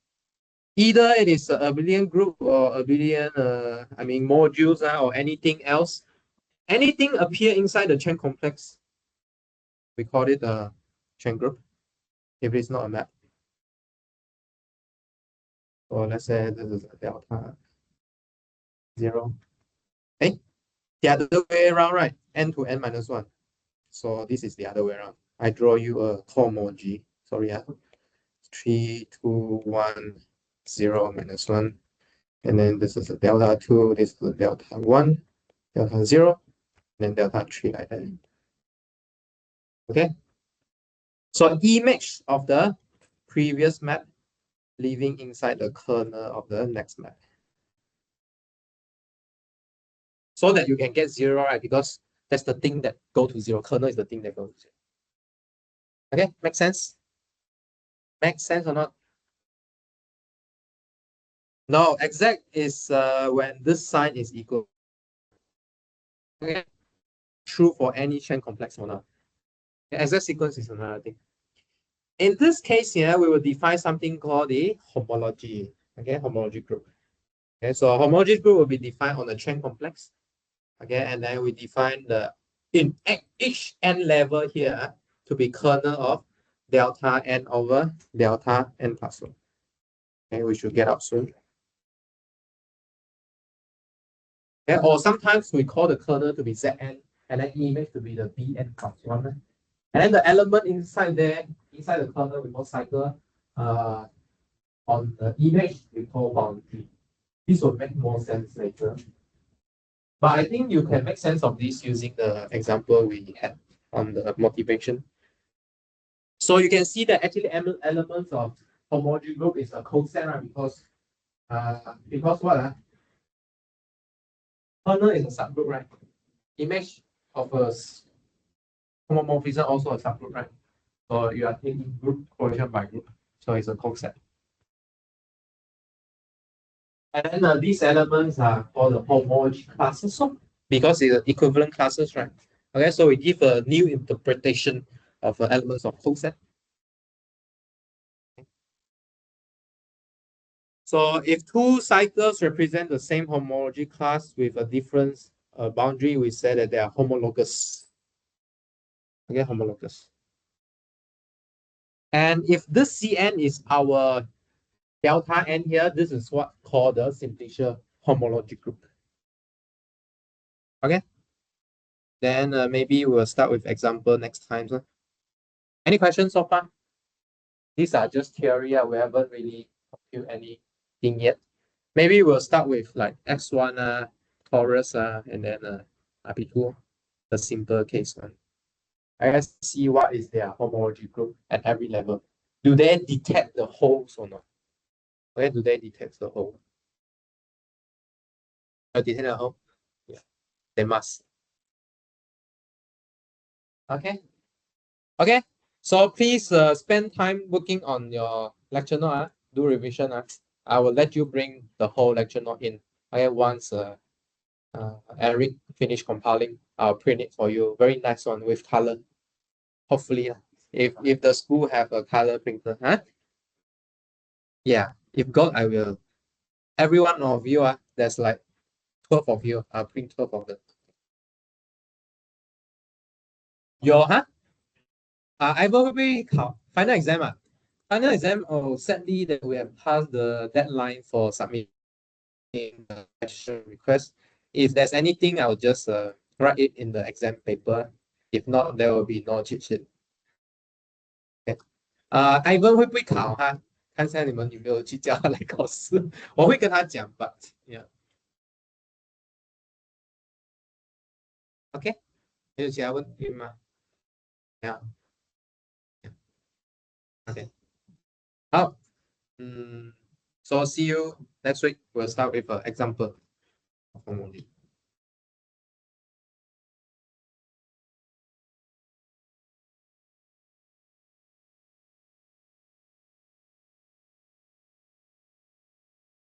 Either it is an abelian group or abelian, modules or anything else. Anything appear inside the chain complex, we call it a chain group, if it's not a map. So let's say this is a delta 0. Hey, the other way around, right? N to n minus 1. So this is the other way around. I draw you a cohomology. Sorry, 3, 2, 1, 0, minus 1. And then this is a delta 2, this is a delta 1, delta 0, and then delta 3 like that. Okay. So image of the previous map living inside the kernel of the next map. So that you can get 0, right? Because that's the thing that go to 0. Kernel is the thing that goes to 0. Okay, make sense? Make sense or not? No, exact is when this sign is equal. Okay. True for any chain complex or not. Exact sequence is another thing. In this case here, we will define something called the homology. Okay, homology group. Okay, so homology group will be defined on the chain complex. Okay, and then we define the in each n level here to be kernel of delta n over delta n plus 1. Okay, we should get out soon. Okay, or sometimes we call the kernel to be Zn and then image to be the Bn plus 1. And then the element inside there, inside the kernel, we call cycle. On the image, we call boundary. This will make more sense later. But I think you can make sense of this using the example we had on the motivation. So you can see that actually elements of homology group is a coset, right? Because what? Kernel is a subgroup, right? Image of a homomorphism also a subgroup, right? So you are taking group cohesion by group. So it's a coset. And then these elements are called the homology classes, so because it's equivalent classes, right? Okay, so we give a new interpretation of elements of coset. So if two cycles represent the same homology class with a different boundary, we say that they are homologous. Okay, homologous. And if this Cn is our delta n here, this is what called the simplicial homology group. Okay. Then maybe we'll start with example next time. So. Any questions so far? These are just theory. We haven't really computed anything yet. Maybe we'll start with like x1 torus and then RP2, the simple case one. Let's see what is their homology group at every level. Do they detect the holes or not? Where do they detect the hole? Detect the hole? Yeah, they must. Okay. Okay. So please spend time working on your lecture note. Do revision. I will let you bring the whole lecture note in. Okay, once Eric finish compiling, I'll print it for you. Very nice one with color. Hopefully, if the school have a color printer, yeah. If got, I will. Every one of you, there's like 12 of you. I'll print 12 of them. Your I will be final exam. Final exam, sadly that we have passed the deadline for submitting the registration request. If there's anything, I'll just write it in the exam paper. If not, there will be no cheat sheet. Okay. Ivan 会不会考哈？看一下你们有没有去叫他来考试，我会跟他讲吧。Yeah. OK，还有其他问题吗？Yeah. OK，好，so see you next week. We'll start with an example of homology.